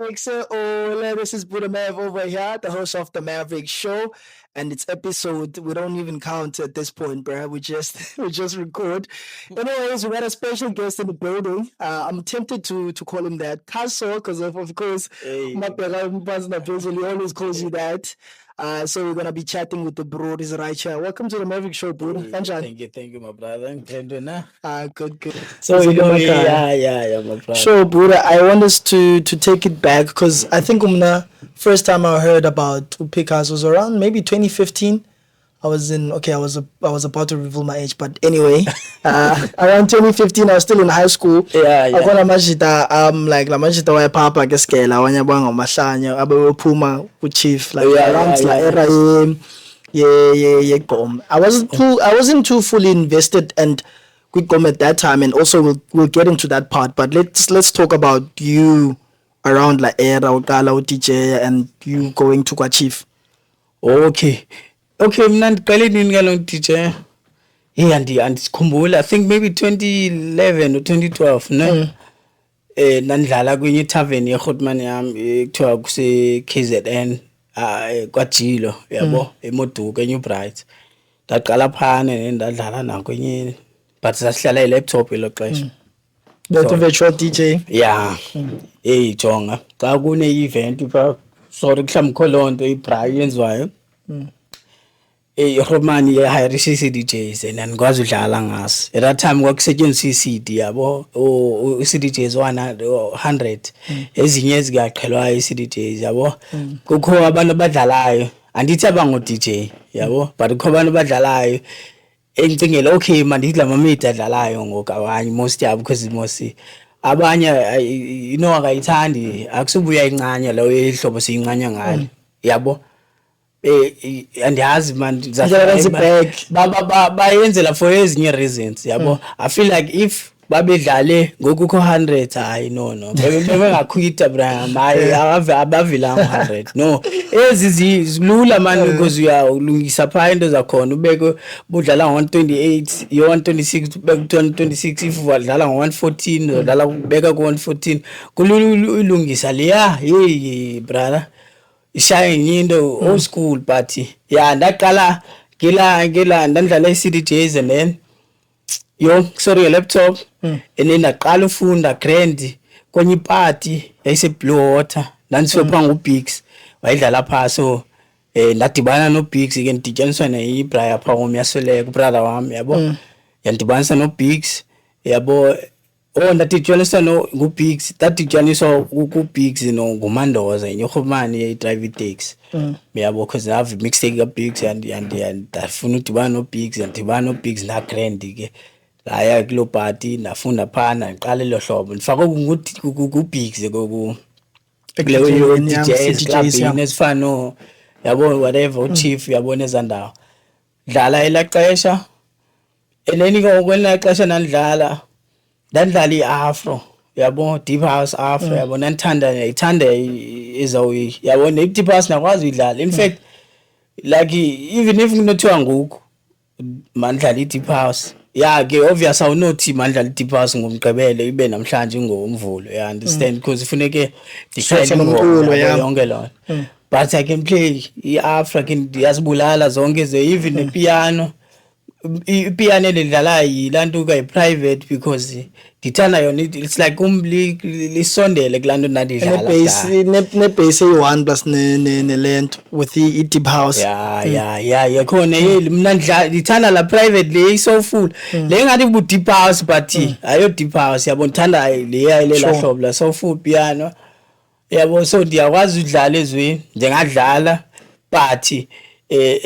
Hola, this is Buddha Mav over here, the host of the Maverick Show, and it's episode we don't even count at this point, bruh. We just we just record. Anyways, we got a special guest in the building. I'm tempted to call him that, Kaso, because of course, Hey, he always calls you that. So we're gonna be chatting with the bros right here. Welcome to the Maverick Show, Buddha. hey, Kanjani? thank you, my brother. Ngithembe na. Good. So Uzile emakhaya. yeah, my brother. Sure, Buddha. I want us to take it back because I think first time I heard about Upikas was around maybe 2015. I was about to reveal my age, but anyway, around 2015 I was still in high school. Yeah. Akona majita like la majita wa papa ke skela wanya banga mahlanya abephuma ku chief like around la era ye gqom. I wasn't too fully invested and quick at that time, and also we'll get into that part, but let's talk about you around la era uqala uDJ and you going to kwachief. Okay, mina ndiqale nini ngalo DJ? Hey, andisikhumbula. I think maybe 2011 or 2012, no? Nandlala kwenye tavern yeGoodman yami ekuthiwa kuse KZN kwaJilo, yabo, eModuka eNew Bright. Ndaqala phana ndadlala nakwenye but sasihlala ilaptop elo xesha. That virtual DJ. Yeah. Hey jonga xa kune event pha sorry mhlawumbe kho lonto ibra yenziwayo. iRomani yahayirisa i-CDJs and andikwazi udlala ngaso. At that time kwakusetshenziswa i-CD yabo i-CDJs 100 ezinye ezingaqhelwayo i-CDJs yabo. Kukho abantu abadlalayo andithi abango-DJ yabo but kukho abantu abadlalayo engicingela okay mandithi la mamidi adlalayo ngoku abanye most yabo because most abanye akayithandi akusubuya incanya lawo ehlobo siyincanya ngayo yabo. Andiyazi man bayenzela for ezinye reasons yabo. I feel like if babedlale ngoku kho 100 hayi no bebengakhwita Brian hayi abavilanga 100 no ezizilula man because uyalungisa pha into zakhona ubeke budlala ngo128 yo126 ubeke ku126 if wadlala ngo114 udlala ubeka ku114 kulungisa leya hey brother ishayini into old school but yeah ndaqala ngila ndandlala i-CDJs and then sorry laptop and then ndaqala ufunda grand kwenye party yayise Blue Water ndandisopha nguBiggs wayidlala pha so ndadibana noBiggs ke ndidityaniswa neIbraya pha umyasoleka brother wami yabo yandidibanisa noBiggs yabo ndadityaniswa nguBiggs ndadityaniswa kuBiggs nguMandoza iRomani yayidrive itaxi yabo because have mixtape kaBiggs and ndafuna udibana noBiggs ndidibana noBiggs na grand ke laya kulo party ndafunda phana ndiqala lo hlobo ndifake kuBiggs kuleyo DJs club nesifano yabo whatever uChief yabona ezandawo dlala elaxesha eleni ngokwena xesha nandlala iAfro yabo deep house Afro yabo ithanda ezawi yabo ne deep house nakwazi uyidlala in fact like even if kunothiwa ngoku mandlala deep house yeah ke obvious awunothi mandlala deep house ngomgqibelo ibe namhlanje ngomvulo you understand because ifuneke dihlele ngomculo yonke lona but I can play iAfro can yazibulala zonke even nepiano ipiano ledlala yilanto private because ndithanda yona it's like lisondele kulanto ndadidlala ne bass eyi1 plus ne lento with i-deep house yeah khona mina ndithanda la private le soulful le ngathi bu deep house but ayo deep house yabo ndithanda leya lela hlobo la soulful piano yabo so ndiyakwazi udlala ezweni njengadlala but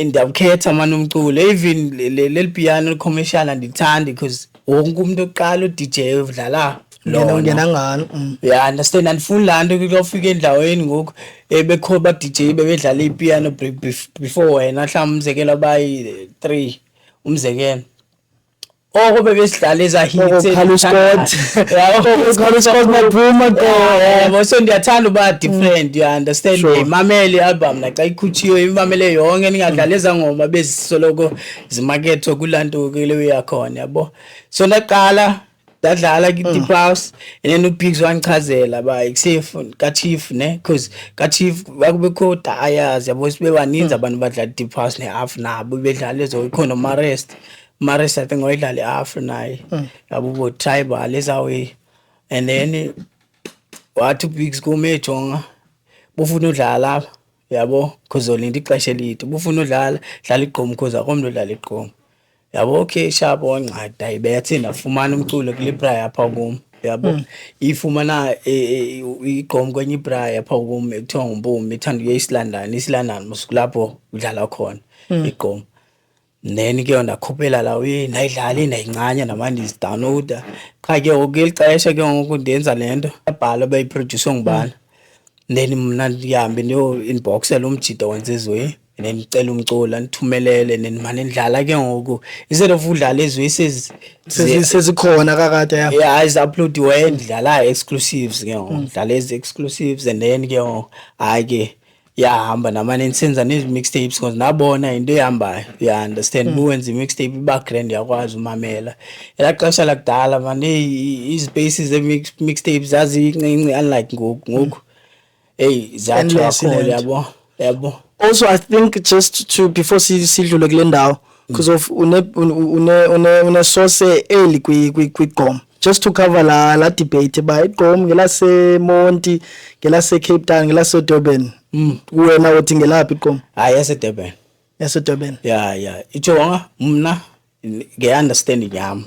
ndiyakhetha manje umculo even le piano commercial andithandi because wonke umuntu oqala uDJ udlala ngena ngani yeah understand andifuni lanto kuyofika endaweni ngoku bekho ba DJ bebedlala ipiano before wena mhlawumbe umzekelo bayi 3 umzekelo bebesidlala eza hits so ndiyathanda uba different you understand imamele album naxa ikhutshiwe imamele yonke ningadlala ezangoma bezisoloko zimakethwe kulanto kuleyo yakhona yabo so ndaqala dadlala ki-Deep House and then uBiggs wangichazela ba ikusafe ka-Chief ne because ka-Chief bakubekho dayas yabo sibebaninzi abantu badlala Deep House ne-Afro nabo bedlala ezo ikhona Marest I think wayedlala i-Afro naye yabo bo tribal ezawe and then wathi uBiggs kumejonga bufuna udlala lapha yabo kuzolinda ixesha elide bufuna udlala dlala igqomo because akomntu udlala igqomo yabo okay sharp wancada ayibethe nafumana umculo kulibra yapha kum yabo ifumana igqomo kwenye ibra yapha kum ekuthiwa ngumpumi ithanda ukuya isilandani musukulapho udlala khona igqomo then ke ndakhuphela la nayidlala nayincanya namanje downloader cha ke okelixesha ke ngoku ndenza lento abhala bayiproduce ngubani then mina ndihambe niyo inboxela umjida wenzezwe and then ngicela umculo nithumelele and manje ndidlala ke ngoku instead of udlala ezwe sezikhona kakade yeah is uploadiwe ndidlala exclusives ke ngoku ndidlala ezi exclusives and then ke ngoku hayi ke yahamba namanje nisenza nezi mixtapes because nabona into ehambayo you understand buwenza mixtape background yakwazi umamela elaxesha lakudala manje izpaces mixtapes zazincinci unlike ngoku hey zathu yabo also I think just to before sidlule kule ndawo because of une source early kwi-gqom just to cover la debate ba igqom ngelase Monti ngelase Cape Town ngelase Durban wena uthi ngelaphi igqom yase Durban yeah ijonga mna nge-understanding yami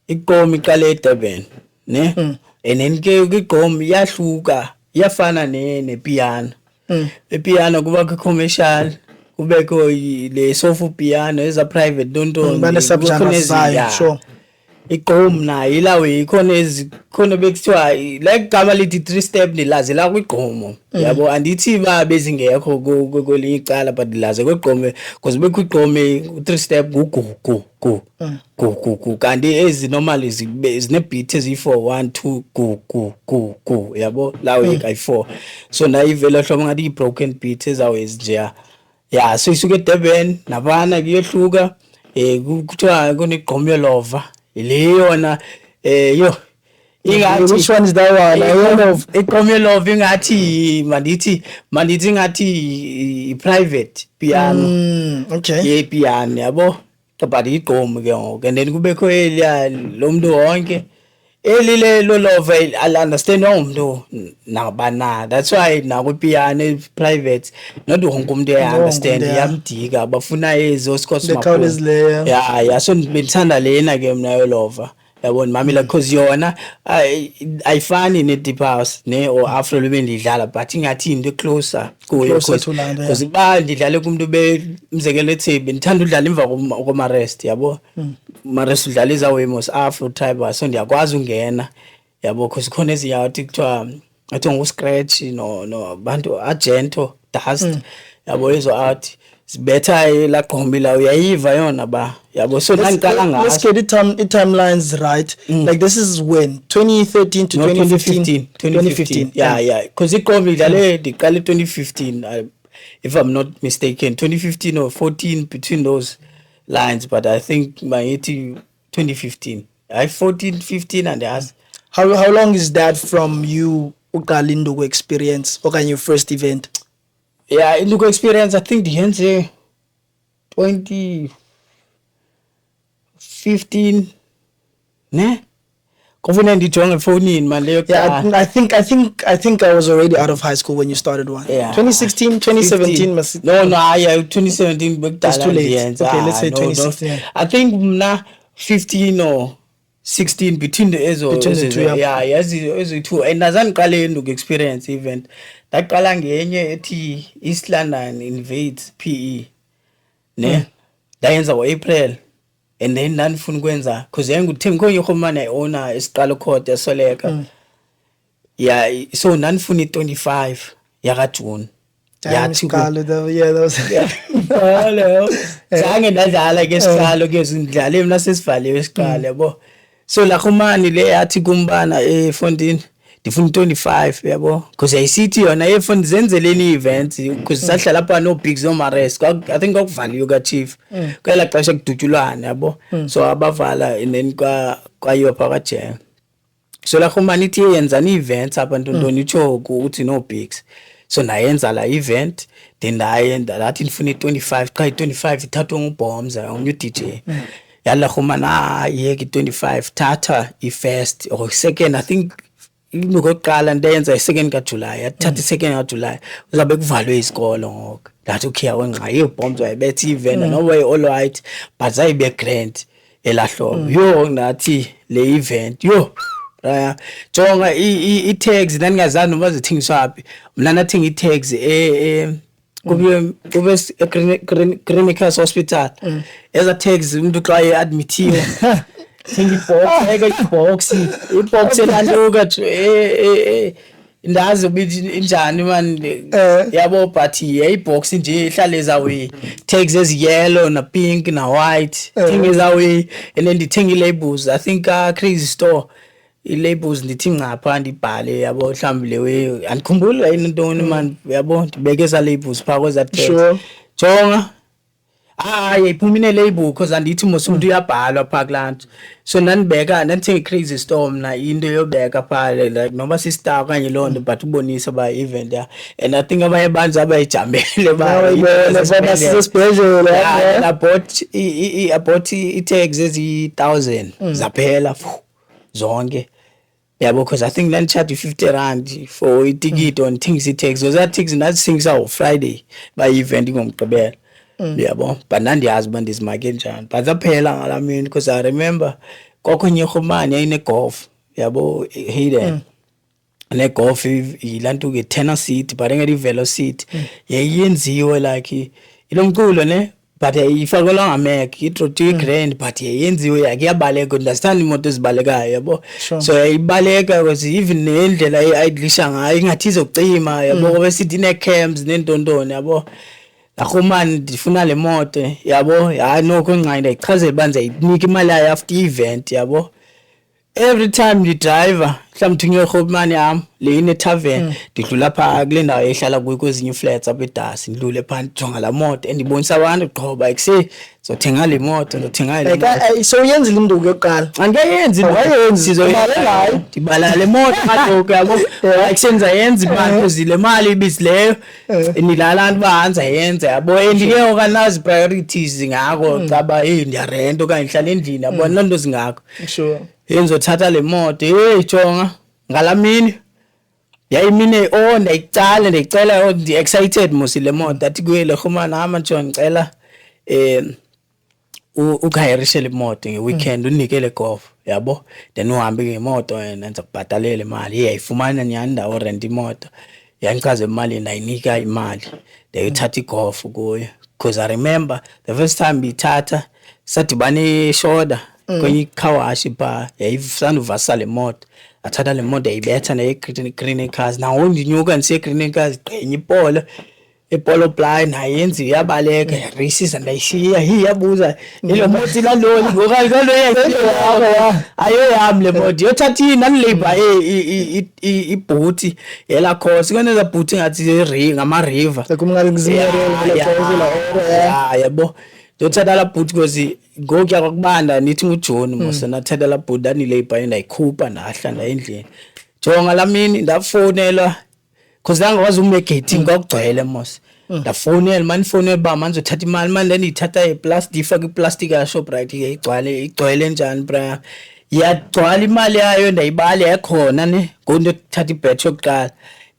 igqom iqale eDurban ne and then ke igqom yahluka yafana nepiano epiano kuba commercial kubekho le soft piano eza private don't bane subgenres sure igqom nayo ilawe ikhona bekuthiwa like gama lithi 3 step nilaze la kwigqomo yabo andithi ba bezingekho kwelinye icala but laze kwigqomo because bekho igqomo 3 step gu kanti ezi normally zine beat ezi4 1 2 gu yabo lawe i4 so na ivela hlobo ngathi broken beat ezawezi nje yeah so isuke eDurban nabana kuyehluka kuthiwa kunigqomo lova ileyona yo ingathi which one is that one igqomo lova ingathi mandithi ngathi private piano okay ye piano yabo but igqomo ke ngoku and then kubekho eliya lo muntu wonke elile lo lova I understand umuntu nabana that's why naku piano private not wonke umuntu understand yamdika bafuna ezo scores yeah so bethanda lena ke mina yo lova yabona mami la cause yona ayifani ne Deep House ne or Afro lebendidlala but ingathi into closer kuyo because ba ndidlale kumuntu bemzekelo ethi benithanda udlala emva komarest yabo marest udlala izawemos Afro tribal so ndiyakwazi ungena yabo because khona eziyathi kuthiwa athi nguscratch no bantu agento dust yabo ezo art better la gqombila uyayiva yona ba yabo so nangiqala ngaso let's get the timelines right like this is when 2013 to 2015 yeah because igqombila idlale ndiqale 2015 if I'm not mistaken 2015 or 14 between those lines but I think my 2015 14 15 and as how long is that from you uqala Induku experience okanye your first event? Yeah, Induku experience I think the henze 2015 ne kufuna ndijonge efonini man leyo yeah I think I was already out of high school when you started one 2016 2017 must no 2017 bekudala too late okay let's say 2016 I think mna 15 or 16 between the ezo ezo two and azangiqale Induku experience event ndaqala ngenye ethi East London invades PE ne ndayenza ngoApril and then ndanifuna ukwenza because yayinguthem khonye khomana owner esiqala court yasoleka yeah so ndanifuna i25 yakaJune yathi those hello zange ndadlala ke siqalo ke sindlala mina sesivaliwe isiqala yabo so la khomani le yathi kumbana eFontini ndifuna 25 yabo because ayisithi yona eFontini zenzeleni events because sahlala lapha no Bigs no Mares I think akuvaliwe ka Chief kwela xesha kudutshulwana yabo so abavala and then kwayiwa phakathi so la khumani ithi yenza events abantu ntoni utsho ukuthi no bigs so nayenza la event then ndayenza lathi ndifuna 25 qha 25 ithathwa ngubhomza omnye DJ yalla khumana yeke 25 thatha i-first or second I think ngokuqala ndenza i-second kaJuly yathatha i-second kaJuly uzabe kuvalwe isikolo ngoku lathi ukhiya wenqa ibhomza wayebetha event noba all right but zayibe grand elahlobo yo nathi le event yo jonga i-tags nangingazani noma zithengiswa aphi mina nathenga i-tags kube Clinicus Hospital eza tags umuntu xa eadmithiwe thenga i-box elantuka ndazi ukuthi injani man yabo but ibox nje ihlale ezawe tags eziyellow na pink na white thenga ezawe and then ndithenga i-labels I think Crazy Store i-labels ndithi ngapha ndibhale yabo mhlawumbe lewe andikhumbula yini ntoni man yabo ndibeke eza labels phaa kweza tags jonga iphuma ine-label because andithi mos umuntu uyabhalwa phaa kulanto so nandibeka ndandithenga i-Crazy Store mna into yobeka phaa like noma si-star okanye loo nto but ubonisa uba event and I think abanye abantu abayijambele abought i-tags ezi-1,000 zaphela zonke yabo because I think ndandicharge 50 rand for itikiti on things i-tags so that tags ndazithengisa Friday ba-event ngomgqibelo yabo but nandiyazi uba ndizimake njani but zaphela ngala mini because I remember kwakhonye irhumane yayine-golf yabo Hayden ne-golf yilanto ke tenor seat but engedi velo seat yayenziwe like ilo mculo ne but ifakelwa ngamek i-trotty grand but yayenziwe yakuyabaleka understand imoto ezibalekayo yabo so yayibaleka because even nendlela ayidlisha ngayo ingathi izokucima yabo besithi ine-cams nentontoni yabo akhumani ndifuna le moto yabo noko nqayinda ichazela banza inika imali yayo after event yabo every time ndidriver mhlawumbe ngiyokhopmani yami le ine tavern ndidlula phaa kule ndawo ehlala kuyo kwezinye flats apha eDasi ndidlule phaa ndijonga la moto endibonisa abantu qhoba ekuse zothenga le moto ndothenga le moto so uyenzile induku yokuqala angeyenzi sizoyibala ndibala le moto kaloku yabo akusenza yenza imali kuzile mali ibisileyo nilala abantu bahanza yenza yabo endike okanazi priorities ngako caba ndiyarenta okanye ndihlala endlini yabo loo nto zingako sure yenzothatha le moto jonga ngalamini yayimine ndayicela ndi-excited mos le moto athi kuyele khumana amantshona ndicela ukhayirishe le moto nge-weekend unikele golf yabo then uhambe ngemoto nenza kubhatalela imali yayifumana nyani ndawo rent imoto yangichaza imali ndayinika imali ndayothatha igolf kuyo because I remember the first time ngiyithatha sadibane eshoda kwenye ikhawashi phaa yayisanduvasa le moto athatha le moto yayibetha naye-Clinicus nawo ndinyuka ndise-Clinicus gqenye ipolo ply nayenzi yabaleka yaracisa ndayishiya yabuza ilo moto ilaloni ayo yami le moto yothatha nanilabor ibhuti yela khosi kweneza bhuti ngathi ngama-river yabo ndothatha la bhuti because ngokuya kwakubanda nithi nguJoni mos nathatha la bhuti ndanilabor ndayikhupha ndahla ndayendlini jonga la mini ndafonelwa because ngakwazi umegating kwakugcwele mos ndafonela manifonela uba manizothatha imali mani ndandiyithatha iplastic ifake iplastic yaShoprite igcwele njani bra yagcwala imali yayo ndayibala yakhona ne ngondothatha ibhetshi yokuqala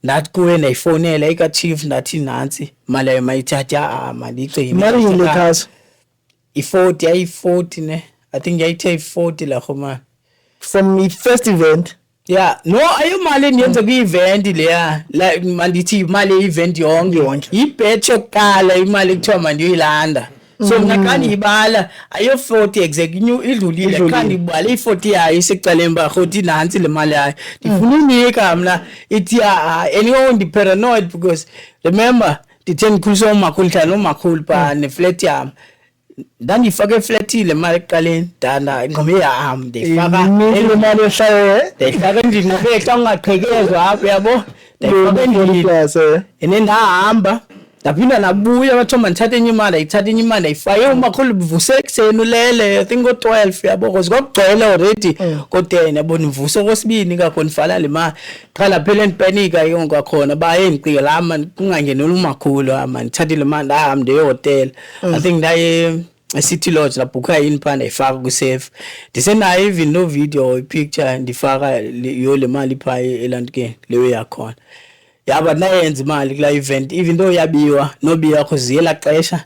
ndathi kuwe ndayifonela ikachief ndathi nansi imali yayo mayithatha mandiyigcine imali yile khasa i-40 yayi-40 ne I think yayithe i-40 la khoma from the first event yeah no ayo mali endiyenza kwi-event leya like mandithi imali ye-event yonke ibhetshi yokuqala imali ekuthiwa mandiyoyilanda so mna xa ndiyibala ayo-40 exact idlulile xa ndibala i-40 yayo isecaleni uba rhoti nantsi le mali yayo ndifuna unika mna ithi ndi-paranoid because remember ndithe ndikhulisa umakhulu ndihlala nomakhulu phaa neflat yam ndandiyifake eflatile imali ekuqaleni ngqome yam ndiyifaka imali yohlala ndayifaka endlini xa ungaqhekezwa apho yabo ndayifaka endlini and then ndahamba Ndaphinda nabuya bathoma ndithathe enye imali ayifake umakhulu buvuse ekuseni ulele I think ngo-12 yabo because kwakugcwele already ko-10 yabo nivusa kwesibini kakho nifala le mali qala phela ndipanika yonke kwakhona baye ndiqike la mani kungangenela umakhulu mani ndithathe le mali ndahambe ndeyohotel I think ndaye City Lodge labhukha yini phana ifaka ku-safe ndisenayo even no video picture ndifaka yo le mali phaa elandikeni leyo yakhona yaba nayenza imali kula event even though yabiwa nobiya cause yela xesha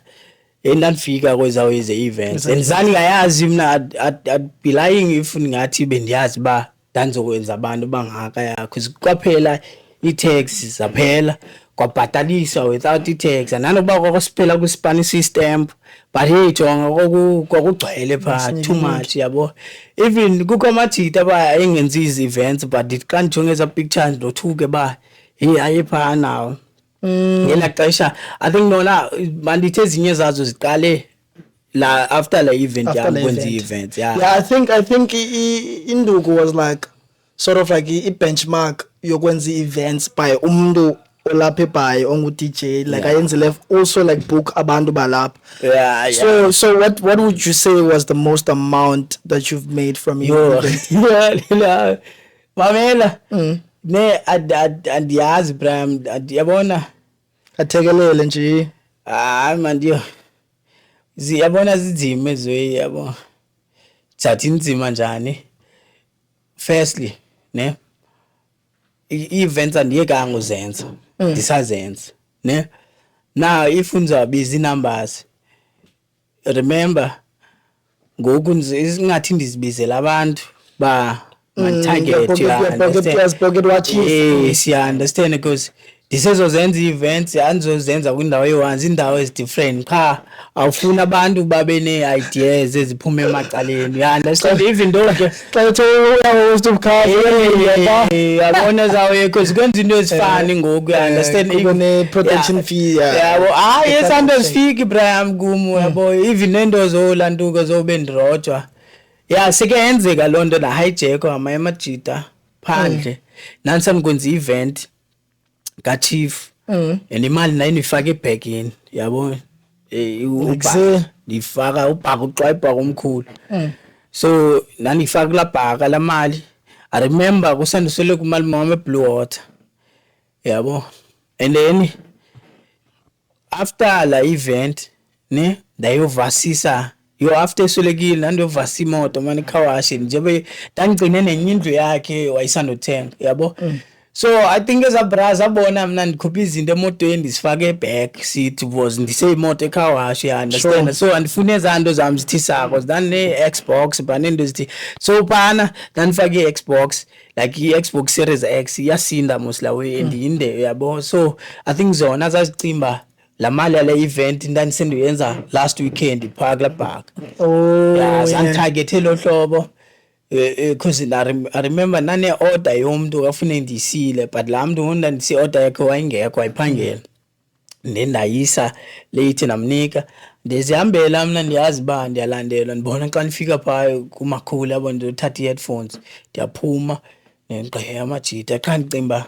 endandifika kwezawo events andizani ngayazi mina I'd be lying if ngathi bendiyazi ba ndanizokwenza abantu bangaka yakho kwaphela i-tax zaphela kwabhataliswa without i-tax nanokuba kwakusiphela ku-Spanish system but hey jonga kwakugcwele phaa too much yabo even kukho amajita ba engenzi izi-events but xa ndijonge eza pictures ndothuke ba hayi phaa nawo ngela xesha I think nona mandithi ezinye zazo ziqale la after la event yakwenza i-event I think Induku was like sort of like i-benchmark yokwenza i-events by umuntu olapha eBhayi ongu-DJ like ayenzile also like book abantu balapha so what would you say was the most amount that you've made from your event? Mamela ne andiyazi Bram yabona athekelele nje man ziyabona zinzima ezwe yabo thathi inzima njani firstly ne events andiyekanga uzenza ndisazenza ne now if unza busy numbers remember ngoku singathi ndizibizela abantu ba target pocket watch yes I understand because ndisezozenza events andizozenza kwindawo eyi-1 indawo ezi-different qha awufuna abantu babe nee-ideas eziphume emacaleni understand even though ke xa uyahost ubukhali yabona zawo because kwenza into ezifani ngoku understand ne-protection fee yabo yes anto ezifiki Brian kum yabo even nento zolantuka zobe ndirojwa sekuyenzeka loo nto na-hijackwa amajita phandle nanisandikwenza i-event ka-chief and imali nayo ndiyifaka ebhegini yabo ndiyifaka ubhaka uxwayibhaka omkhulu so nandiyifaka kulaa bhaka la mali I remember kusandiswele kumali wam eBlue Water yabo and then after la event ne ndayovasisa after eswelekile nandiyovasa imoto mani khawashe njebe ndangigcine nenye indlu yakhe wayisandothenga yabo so I think eza bras abona mina ndikhupha izinto emotweni ndisifake eback seat was ndiseyimoto ekhawashe understand so andifune ezanto zami zithi sako ndane-Xbox banento zithi so phana ndandifake i-Xbox like i-Xbox Series X iyasinda mosla way endiyinde yabo so I think zona zazicimba la mali yale event ndandisendiyenza last weekend phaa kula bhaka zanditargethe lo hlobo because I remember nane-order yomntu kafune ndiyisile but laa mntu ndandisi-order yakhe wayengekho wayiphangela ndendayisa late namnika ndizihambela mna ndiyazi uba ndiyalandelwa ndibona xa ndifika phaa kumakhulu yabo ndiyothatha ii-headphones ndiyaphuma ndigqeye amajita qha ndicimba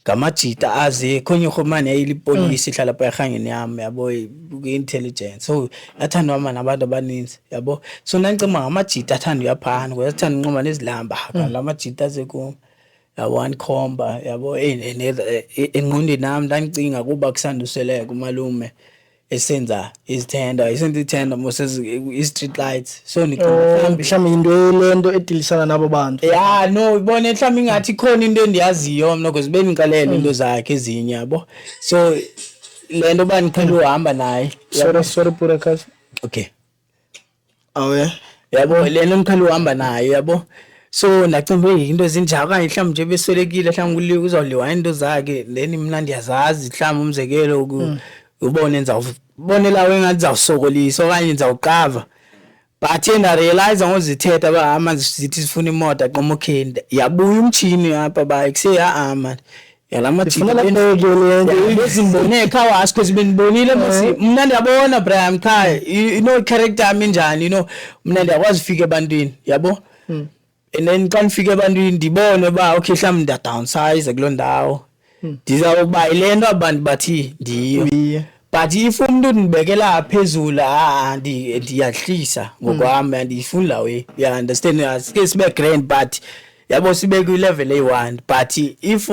ngamajita aze khonye urhulumane yayilipolisi ihlala phaa erhangeni yam yabo kwi-intelligence so yathandwa ama nabantu abaninzi yabo so ndandicimba ngamajita athanda uyaphana ngoba yathanda unquma nezilamba la majita azekum yabo andikhomba yabo engqondweni nam ndandicinga kuba kusanduseleka umalume esenza izithenda mos i-street lights so mhlawumbe into lento edilisana nabo bantu no ibone mhlawumbe ingathi khona into endiyaziyo mna because bendiqalela into zakhe ezinye yabo so le nto uba ndiqhele uhamba naye sorry Purakas okay yabo le nto ndiqhele uhamba naye yabo so ndacinga into ezinjalo okanye mhlawumbe nje beswelekile mhlawumbe uzawuliwa into zakhe then mna ndiyazazi mhlawumbe umzekelo ubone ndizawubonela wengathi ndizawusokolisa okanye ndizawuqava but yena realize ngozithetha ba amanzi zithi sifuna imoto aqoma okay yabuya umtshini apha ba kuse man yalamajita ekhawasi because bendibonile mna ndiyabona Brian qha character yami njani mna ndiyakwazi ufika ebantwini yabo and then xa ndifika ebantwini ndibone ba okay mhlawumbe ndiyadownsize kuloo ndawo ndizawuba ile nto abantu bathi ndiyo. But if umuntu ndibekela phezulu ndiyahlisa ngokwami andiyifuni lawe. You understand? Asike sibe grand but yabo sibe ku level eyi1 but if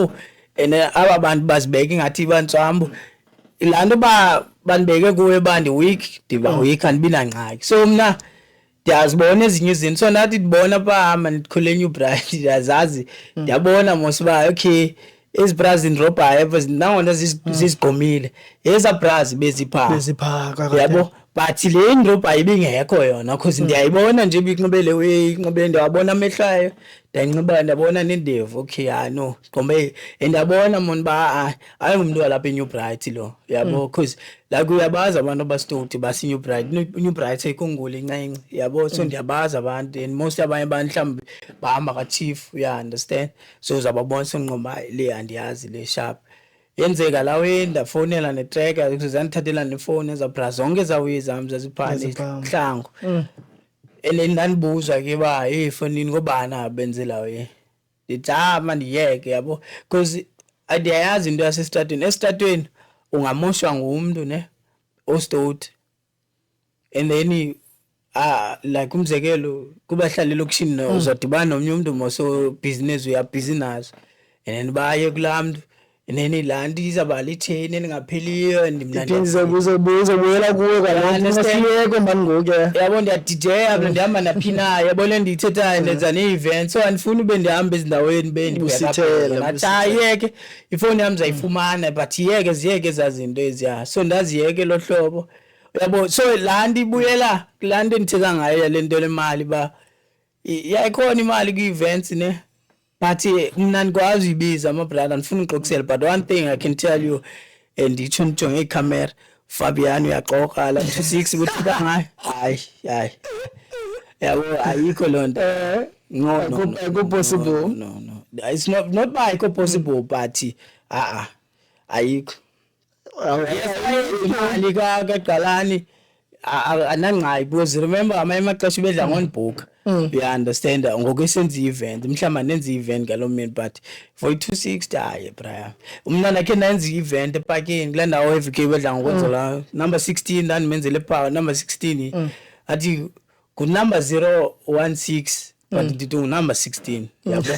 aba bantu bazibeke ngathi bantswambu ilanto banibeke kuwe bandi weak ndiba weak andibina ngxaki. So mna ndiyazibona ezinye izinto so nathi ndibona bahamba ndikhole New Bright ndiyazazi ndiyabona mosiba okay ezi bras indrobhayo nangona zizigqomile eza bras bezipha yabo but le indrobhayo ibingekho yona cause ndiyayibona nje ibinxibele inxibele ndiyabona amehlayo ndiyabona nendevu okay no gqombe ndiyabona mona ba ayingumuntu walapha eNew Bright lo yabo cause like uyabaza abantu abastoti basi New Bright ayikungule incenye yabo so ndiyabaza abantu and most abanye abantu mhlawumbe bahamba ka-chief you understand so uzababona sonqomba le andiyazi le sharp yenzeka lawe ndafonela netracker uzandithathela nefone ezabra zonke zawe zami zaziphali hlango and ndanibuzwa ke ba efonini ngobana benzela we nditama ndiyeke yabo because adiyazi into esitratweni ungamoshwa ngumuntu ne ostoti and then like umzekelo kubahlali lokishini uzodibana nomnye umuntu moso business uyabhizi nazo and then baye kulamntu nene landi izabala itheni ningapheliyo ndimnandiza buyela kuwe kalonke mani ngoku yabo ndiyadideya ndihamba naphina yabo le ndiyithethayo ndenza ne-event so andifuni ube ndihamba ezindaweni bendiyeke ifowuni yam zayifumana but ziyeke ezaa zinto eziya so ndaziyeke lo hlobo yabo so laa nto ibuyela kulaa nto endithetha ngayo yale nto lemali uba yayikhona imali kwi-events ne but mna ndikwazi uyibiza amabrada andifuna uxokisela but one thing I can tell you nditsho ndijonge ikhamera Fabian uyaxoka la 26 kuthetha ngayo hayi yabo ayikho loo nto no possible no it's not by possible but ayikho imali kaGalani anangqayi because remember amaxesha bedla ngonibhook you understand ngokwesenza i-event mhlawumbe nenza i-event ngalo mini but for i-260 hayi braya mna nakhe nenza i-event epakeni kule ndawo evk bedla ngokwenza la number 16 ndandimenzele epower number 16 athi kunumber 016 but ndithi ngunumber 16 yabo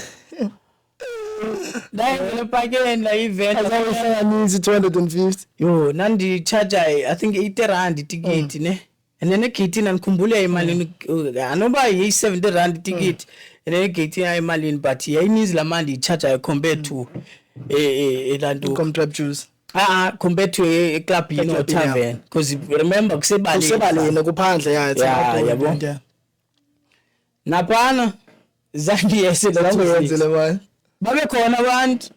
ndayengele epakeni la event azawuhlanganisa 250 yo nandicharge I think 80 rand itikiti ne and then egate andikhumbule imalini anoba yi-70 rand itikiti and then egate imalini but yayininzi laa mali ndiyicharjayo compared to elanto Comtrap juice compared to eclubhini or tavern because remember kusebaleni kuphandle yabo naphana zangiyenzele mani babekhona abantu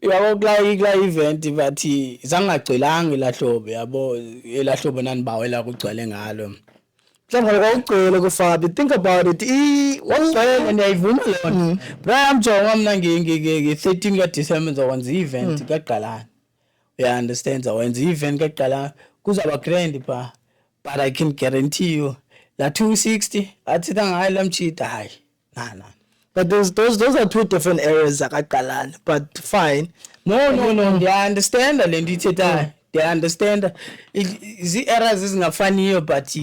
yabo kula event bathi zangagcwelanga elahlobo yabo elahlobo nanibawela kugcwele ngalo mhlawumbe kwakugcwele kufabi think about it wagcwele ndiyayivuma lona Brian Mjonga mna nge-13 kaDisemba ngizokwenza i-event kaGalani you understand zawenza i-event kaGalani kuzaba grand pha but I can guarantee you la 260 athetha ngayo lamchita hayi na but those are two different areas zakaGalani but fine no I understand le nto ithethayo they understand zi-errors ezingafaniyo but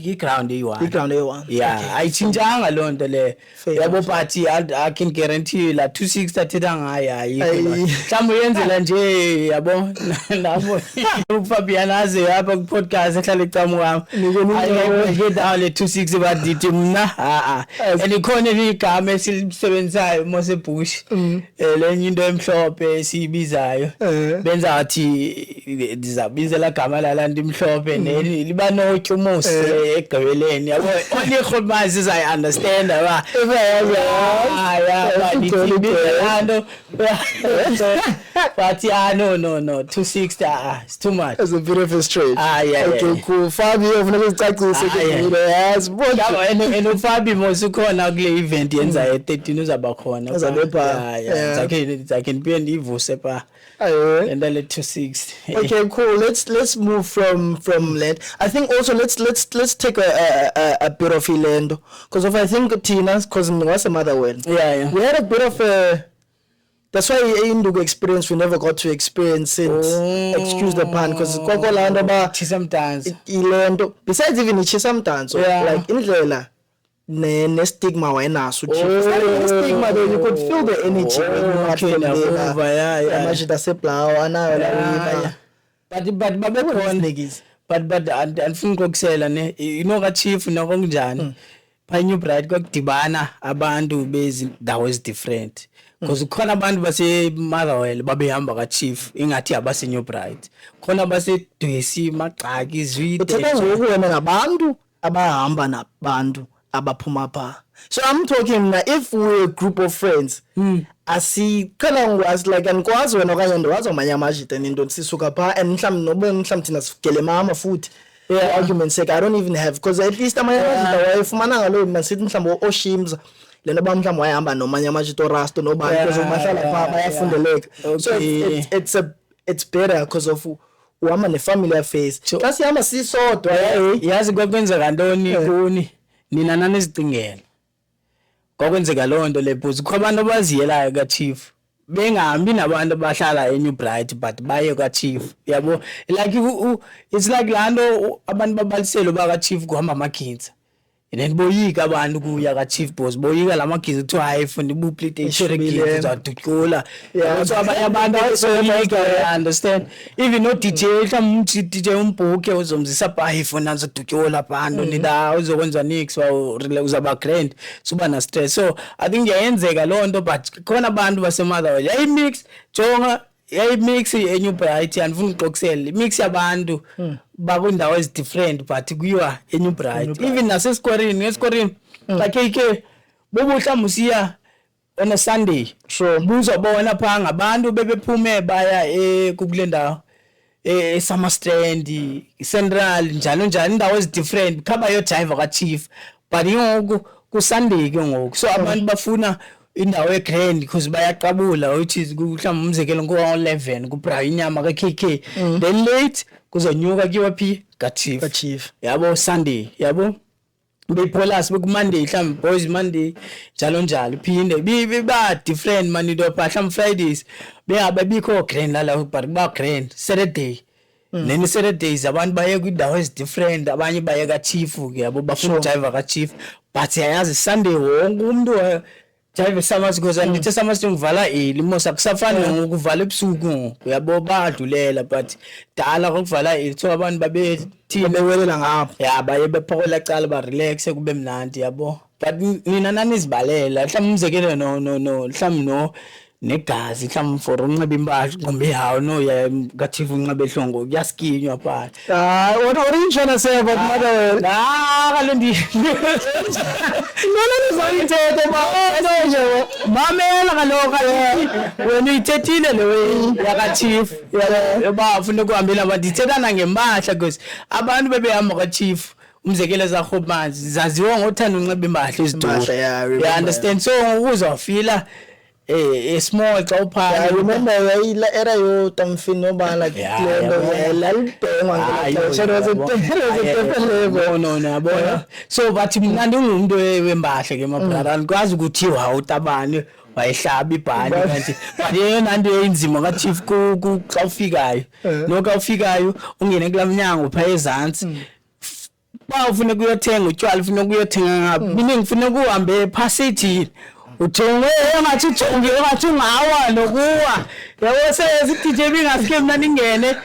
i-ground eyi-1 yeah ayitshintshanga loo nto leyo yabo but I can guarantee you la 260 athetha ngayo ayikho mhlawumbe uyenzela nje yabo nabo uFabian aze apha ku-podcast ehlala ecamkwam ayikedawo le 260 but ndithi mna and ikhona elinye igama esilisebenzisayo mosebush lenye into emhlophe esiyibizayo benza athi ndizabizela gama lalanto imhlophe liba notyumusi egqibeleni yabo onirhomazi I understand ba ndibizelando but no 260 it's too much it's a bit of a stretch okay cool Fabi ufuneka sicacise ke yes and uFabi mosukhona kule event yenza 13 uzaba khona zakhe ndibuye ndivuse pha and then let 260 okay cool let's move from land I think also let's take a bit of Ilendo because I think Tina because was a mother well yeah we had a bit of That's why induku experience we never got to experience it. Excuse the pun, because koko lando ba sometimes ilento. Besides even sometimes, like indlela ne stigma wayenaso chief. Stigma though, you could feel the energy when you are from there. Amajita sepla anayo la. But babekhona niggas. But andifuna ukuxela ne, you know ka chief noko kunjani. Pa New Bright kwakudibana abantu bezindawo different. Because khona abantu base Motherwell babehamba ka chief ingathi abase New Bright. Khona base Dwesi Maxaki Zwide. Uthetha ngokuwena ngabantu abahamba nabantu abaphuma pha. So I'm talking if we're a group of friends, asiqala ngwazi like anikwazi wena okanye ndiwazi amanye amajita nento sisuka pha and mhlawumbe thina sigele mama futhi. Argument sake I don't even have, because at least amanye amajita wayefumana ngalo masithi mhlawumbe Oshimza lena ba mhlawumbe wayehamba nomanye amajita Rasto nobani because bahlala pha bayafundeleka. So it's better because of uhamba ne-family affairs. Xa sihamba sisodwa yazi kwakwenzeka ntoni kuni nina nanizicingela kwakwenzeka loo nto le bhuzi kho abantu abaziyelayo ka-chief bengahambi nabantu abahlala eNew Bright but baye ka-chief yabo like it's like laa nto abantu babaliselo baka-chief kuhamba amaginza and then boyika abantu kuya ka-chief boss boyika la maginza kuthiwa hayi fundi buplite isherekile uzadutyula so abanye abantu asoyika understand even no DJ mhlawumbe DJ umbhuke uzomzisa pha ifuna uzadutyula abantu nida uzokwenza nix uzaba grand suba na stress. So I think yayenzeka loo nto but khona abantu baseMotherwell yayimix jonga yayimix eNew Bright andifuna ukuxoxela mix yabantu bakwindawo different but kuyiwa eNew Bright even ngesikorini KK bobuhla musiya on a Sunday sure buzobona pha ngabantu bebephume baya kule ndawo Summerstrand Central njalo indawo different khaba yo driver ka chief but ngoku ku Sunday ke ngoku so abantu bafuna indawo egrand because bayaqabula which is mhlawumbe umzekelo ngo-11 kubra inyama ka-KK then late kuzonyuka kiwa phi ka-chief yabo Sunday yabo bepolasi bekumonday mhlawumbe boys Monday njalo phinde ba different manito pha mhlawumbe Fridays bengabikho grand lala but ba grand Saturday then Saturdays abantu baye kwindawo different abanye baye ka-chief yabo bafuna driver ka-chief but yayazi Sunday wonke umuntu Jive Summers because andithi Summers ngivala limosa kusafana ngokuvala ebusuku uyabo badlulela but dala ngokuvala so abantu babethi bewelela ngapha baye bephokola cala ba relax kube mnandi yabo but nina nanizibalela mhlawumbe umzekelo mhlawumbe negazi mhlawumbe for unxiba impahla ngombe hawo no ya kaThifu unxiba ehlongo kuyaskinywa pha what are you trying to say about Motherwell? Kalondi nizayithethe mamela kaloka wena uyithethile le yakaChief bafuna ukuhambela abantu ithethana ngempahla because abantu bebehamba kaChief umzekelo zahomanzi zaziwa ngothanda unxiba impahla eziduru you understand so ukuzofila small xa upha I remember la era yo Tamfin no like no yabona so bathi mina ndingumuntu wembahla ke mabrother andikwazi ukuthi utabani wayehlaba ibhani kanti but yena nto enzima kaChief xa ufikayo noka ufikayo ungene kulamnyango pha ezantsi ba ufuna kuyothenga utywala ufuna kuyothenga ngapha mina ngifuna ukuhambe phasithini uthenge engathi ujonge engathi ungawa nokuwa yabo sesithi bingaske mina ningene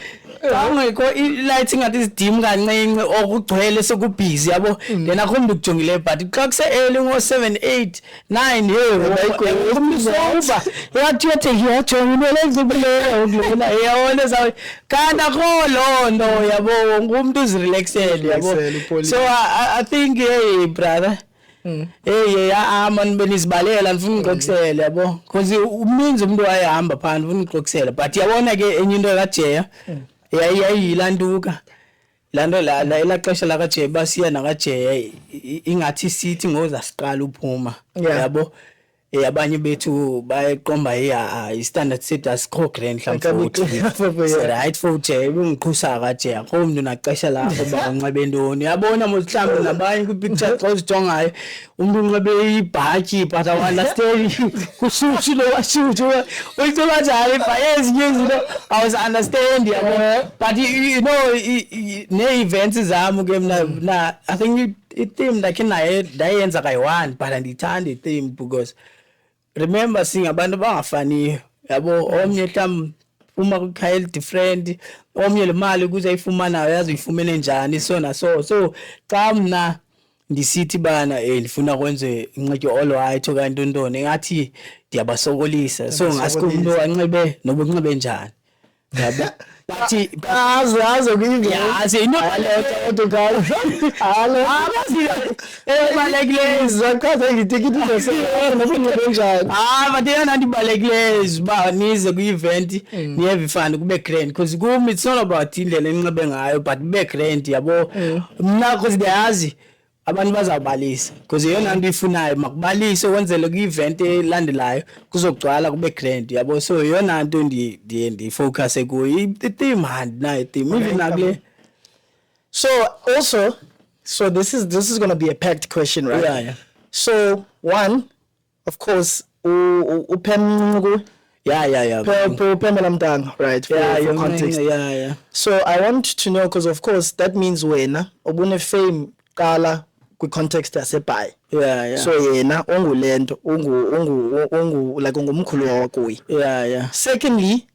ngekho ilight ngathi isidim kancinci okugcwele sekubhizi yabo then akhomba ukujongile but xa kuse early ngo7 8 9 umzoba yathi yajonga lezibuleyo ukudlula yawona sawe kanti akholonto yabo umuntu uzirelaxele yabo so I think hey brother man benizibalela ndifuna ukuxoxela yabo because uminzi umuntu wayehamba phandle ufuna ukuxoxela but yabona ke enye into kaJeya yayilantuka lanto la elaxesha la kaJeya basiya nakaJeya ingathi sithi ngoza siqala uphuma yabo abanye bethu bayeqomba i-standard set asikho grand mhlawumbe right futhi ungiqhusa kaje akho umuntu naqesha lapho banqebe ndoni yabona mhlawumbe nabanye ku-picture xa uzijongayo umuntu unqebe ibhatyi but I understand kushushu lo washushu uyithi kanjani ezinye izinto I was understand yabo but you know ne-events zami ke mina I think i-theme like ndayenza kayi-one but andiyithanda i-theme because remember singabantu bangafaniyo yabo omnye mhlawumbe uma kukhayela different omnye le mali ukuze ayifumanayo yazi uyifumene njani so xa mna ndisithi bana ndifuna kwenze inqetyo all right okanye ntoni engathi ndiyabasokolisa so ngasikho umuntu anxibe noba unxibe njani yabo bathi aze kuyiyazi inobaleka kodwa halo balekile zakhaza ngitikiti nokunxibe njani badiyana ndibalekile ziba nize ku-event niyeve fund kube grand because kumi it's not about indlela enxibe ngayo but kube grand yabo mna because ndiyazi abantu bazawubalisa because yona nto ifunayo makubalise wenzele ku-event elandelayo kuzogcwala kube grand yabo so yona nto ndifocuse kuyo i-theme handinayo i-theme even nakule. So also this is going to be a packed question, right? Yeah. So one, of course, upem Pamela Mtanga, right? For context. Yeah. So I want to know because of course that means wena obune fame kala kwi-context yaseBhayi. Yeah. So yena ongulento like ungumkhulu wakuyi. Yeah. Secondly,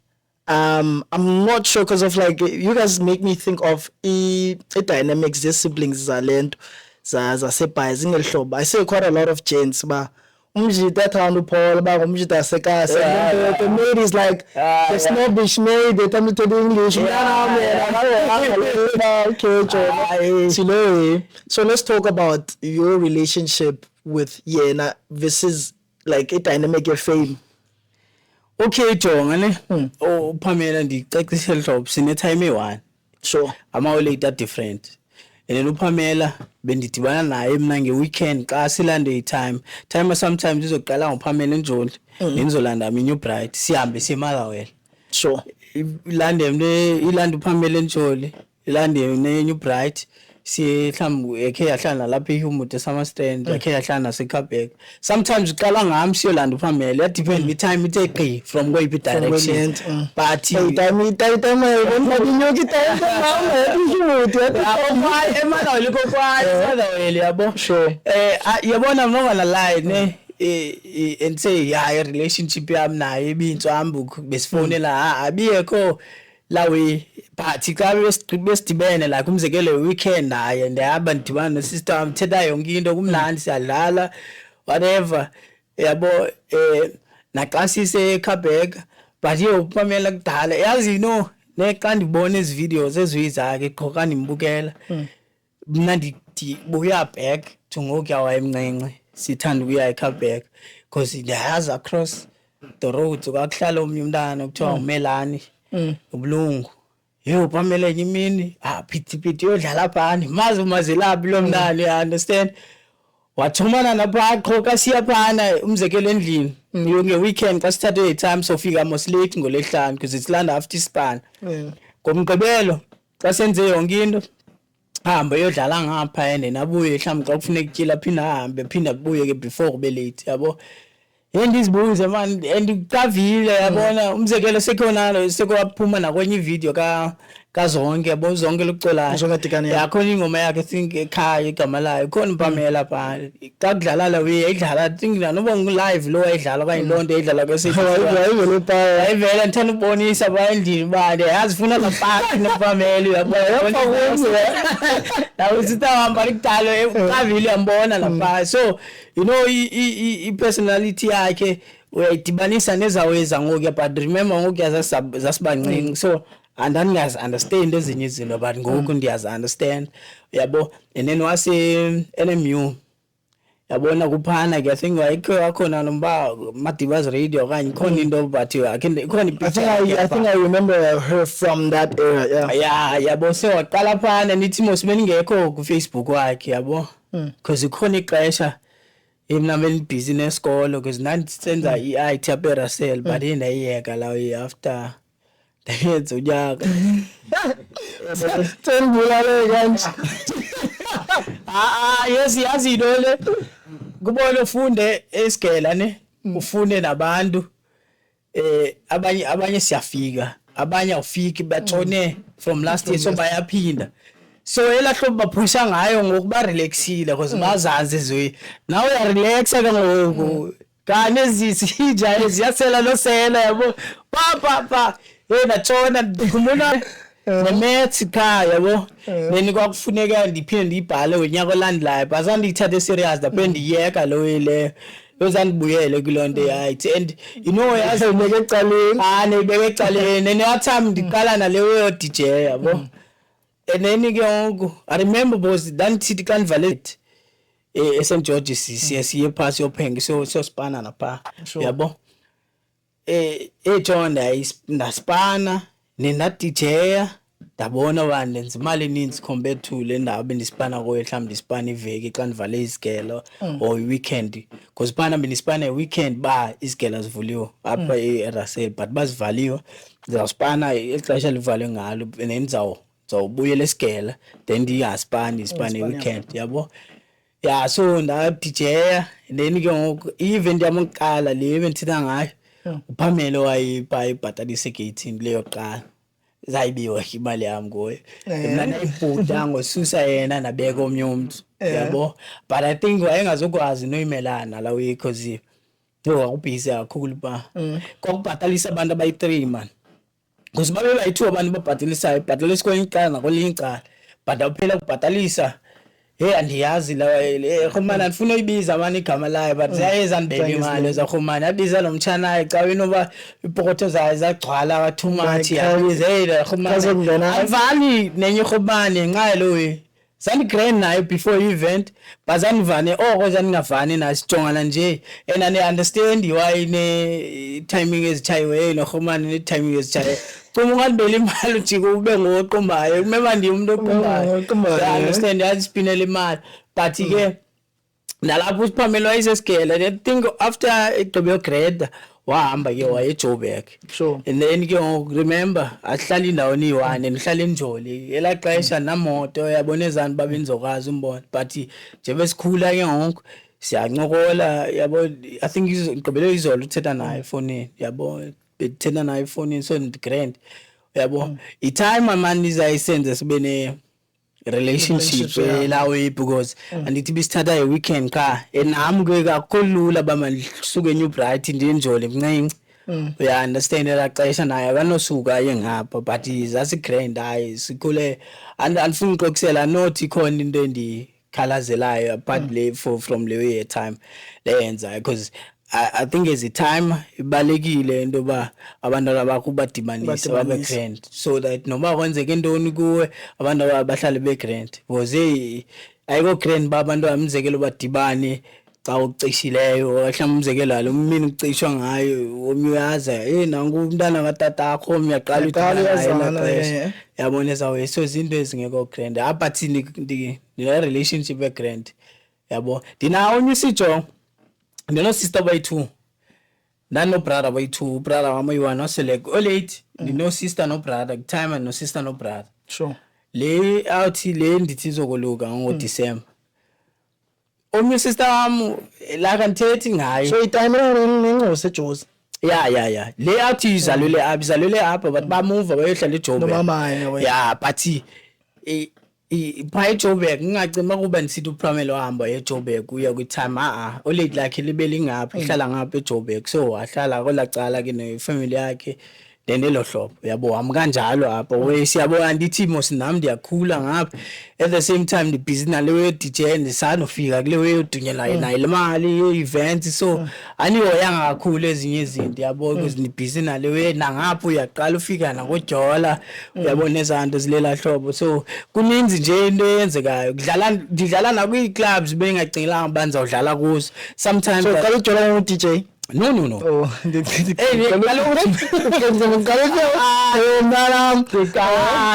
I'm not sure because of like you guys make me think of a dynamics the siblings zalento zaseBhayi zingelihlobo. I see quite a lot of gents ba umjita athanda uPaul ba umjita asekasa the maid is like the snobbish maid they tell me to do English so let's talk about your relationship with Yena versus like a dynamic of fame. Okay jonga ne Pamela ndicacise hlobo sine time e1 sure ama-later different and then uPamela bendidibana naye mina nge-weekend xa silande time sometimes izoqala ngoPamela eNjoli nenzolanda New Bride sihambe siyeMotherwell sure ilande uPamela eNjoli ilande ne-New Bride siye mhlawumbe yakhe yahlala lapha eHumud eSummerstrand yakhe yahlala naseKabek sometimes uqala ngami siyolanda uPamela ya depend time ite from kweyiphi direction but time eMotherwell Motherwell yabo sure yabona mnonga la line and say relationship yami naye ibintswambu besifonela abiyekho lawe but xa besidibene like umzekelo weekend naye ndihamba ndidibana nosister wami thetha yonke into kumnandi siyadlala whatever yabo naxa siseKabek but uPamela kudala yazi nexa ndibona ezi videos ezizakhe qhoka ndimbukela mna ndibuya back to ngokuya wayemncinci sithanda ukuya eKabek because ndiyayazi across the roads kwakuhlala omnye umntana okuthiwa uMelani ubulungu uPamela imini phithi yodlala phani mazelaphi lo mntana you understand wathumana napha qhoka siya phana umzekelo endlini nge-weekend xa sithathe time sofika mos late ngoLesihlanu because it's land after ispan ngomgqibelo xa senze yonke into hamba yodlala ngapha and nabuye mhlawumbe xa kufuneka kutyila phinde abuye ke before kube late yabo endizibuze man andikavile yabona umzekelo sekhona sekwaphuma nakwenye ivideo kazonke yabo zonke lokucolayo yakhona ingoma yakhe think ekhaya igama layo khona uPamela pha xa kudlala la uyidlala think noba ngu-live lo wayidlala okanye loo nto eyidlala kwesayivele ndithanda ukubonisa ba endlini uba ndiyazifuna kapaki noPamela nawe sitahamba likudala ukavile uyambona lapha so you know i-personality yakhe uyayidibanisa nezaweza ngokuya but remember ngokuya zasibancinci so andingazi-understand ezinye izinto but ngoku ndiyazi-understand yabo and then wase-NMU yabona kuphana ke I think wakhona nomba Madivas Radio okanye khona into but khona I think I remember her from that era yabo sewaqala phana nithi mos beningekho ku-Facebook wakhe yabo because ikhona ixesha Mina busy nesikolo because nandisenza i-IT apha eRussell but ndayiyeka la after ndayenza unyaka. Sengibulale kanje. Yazi into le kubona ufunde esigela ne ufunde nabantu abanye siyafika abanye awufiki batshone from last year so bayaphinda so elahlobo baphusha ngayo ngokuba relaxile because bazazi zwe nawe ya relaxa ke ngoku kane zisija eziyasela losela yabo pa natshona ndikhumula nemaths khaya yabo then kwakufuneka ndiphinde ndibhale wenyaka olandelayo bazandithathe serious lapho ndiyeka lo ile uzandibuyele kulonto yayithi and you know yazi ubeke ecaleni nebeke ecaleni neyathami ndiqala naleyo DJ yabo and then ke ngoku I remember because dandithi kanvalete St George's siye pass yophenga so spana napha yabo eJona ndaspana nina DJ ndabona bani lenza imali eninzi compared to le ndawo bendispana kuyo mhlawumbe ndispana iveki xa ndivale isigelo or weekend because spana bendispana weekend ba isigelo zivuliwe apha eRussell but bazivaliwe ndizawuspana ixesha livale ngalo then zawubuyela esigela then ndiyaspana ispana weekend yabo ya so nda DJ then ke ngoku even ndiyamqala le bendithetha ngayo uPamela wayibhatalisa egate leyo qala zayibiwa imali yami ngoye mina nayibhuda ngosusa yena nabeka omnye umuntu yabo but I think wayengazokwazi noyimelana la because wakubhizi kakhulu ba kokubhatalisa abantu abayi3 man because babe bayi2 abantu babhatalisayo bhatalisa kwelinqala nakwelinqala but awuphela kubhatalisa andiyazi la khomana ndifuna uyibiza amani igama layo but ziyayeza ndibeke imali zakhomana abiza lo mtshanayo xa wenoba ipokotho zayo zagcwala ka too much yabiza khomana avani nenye khomane nqa lo zandigrand nayo before event bazanivane zandingavani nasijongana nje and I understand why ne timing ezichayiweyo nokhomane ne timing ezichayiweyo kuma ungalibela imali ujike ube ngoqombayo kumeba ndiye umuntu oqombayo I understand yazispinela imali but ke nalapho uPamela wayesesigela I think after egqibe grade wahamba ke waye eJoburg sure and then ke remember ahlala indawo ni1 nihlala enjoli elaxesha namoto yabona ezani babenzokwazi umbona but nje besikhula ke ngoku siyancokola yabo I think igqibele izolo uthetha naye efonini yabo bethetha naye efonini so grand yabo itime amani izayisenze sibe ne relationship lawe because andithi bisithatha weekend ka enami ke kakhulula bamasuke New Bright ndinjole mncinci uya understand la xesha naye akanosuka yengapha but zasi grand hayi sikhule andifuna uxoxela not ikhona into endikhalazelayo apart le from le time leyenza because I think as a time ibalekile into ba abantwana bakho badibanisa babe grand so that noma kwenzeke intoni kuwe abantu abahlale be grand because ayiko grand ba abantu amzekelo badibane xa ucishyileyo mhlawumbe umzekelo lo mina ucishwa ngayo omyaza nangu umntana katata akho umyaqala uthanda yabona ezawe so izinto ezingekho grand apha thini ndine relationship e grand yabo ndinawo nyisijo ndino sister bayi2 ndano brother bayi2 brother wami yiwana waselek olate ndino sister no brother time no sister no brother sure le awuthi le ndithi izokoluka ngoDecember omnye sister wami la kanthethi ngayo so itime nenqo seJozi ya le awuthi izalule apha but ba move bayohlala eJoburg nomama but by Joburg ngingacima kuba nisithi uPamela wahamba eJoburg uya kwitime olate lakhe libeli ngapha ihlala ngapha eJoburg so wahlala kolacala ke nefamily yakhe then elohlobo yabo wami kanjalo apha wesiyabo andithi mos nami ndiyakhula ngapha at the same time ndi busy naleyo DJ ndisanofika kuleyo dunyela nayo imali events so anihoyanga kakhulu ezinye izinto yabo because ni busy naleyo nangapha uyaqala ufika nakojola uyabona ezanto zilela hlobo so kuninzi nje into eyenzekayo ndidlala na kwi clubs bengacingelanga banza udlala kuzo sometimes so qala ujola no DJ no oh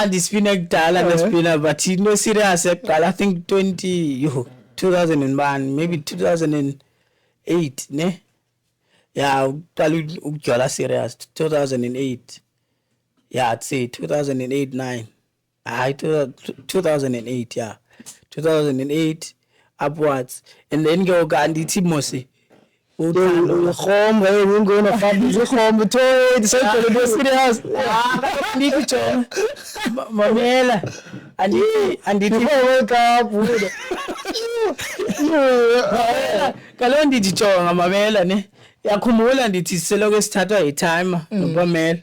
ndispina kudala nespina but no serious eqala I think 2001 maybe 2000 8 ne ya uqala ukujola serious 2008 yeah I'd say 2008 9 hayi 2008 yeah 2008 upwards and then ke kandithi mosi ukhomba ngingona family ukhomba uthoyi sekole serious ndikijonga mamela andithi wake up kaloku ndijonga mamela ne yakhumbula ndithi seloko sithathwa yi-timer nopamela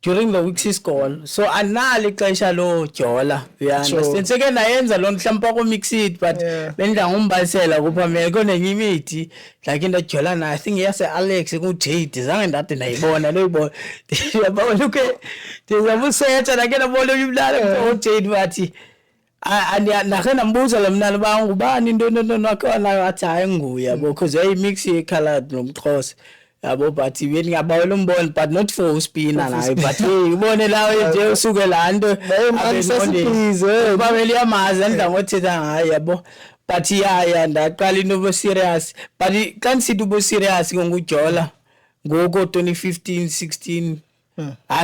during the weeks isikolo so analo ixesha lojola uyanderstand seke ndayenza loo mhlawumbi komixed but bendidla ngombalisela kupamela konenye imidi like ndajola nayo I think yase-Alex ku-Jade zange ndade ndayibona loyibona yabona uke ndizabusetsha ndake ndabona imnala uJade bathi ndakhe ndambuza lo mnala uba ngubani into wakhona athi hayi nguye yabo because yayimix ye-coloured nomxhosa yabo but bengiyabawela umbona but not for uspina nayo but ubone lawo nje usuke laa nto babeli yamazi andidla ngothetha ngayo yabo but ya ndaqala into bo-serious but xa ndisithi ubo-serious ngokujola ngoko 2015 16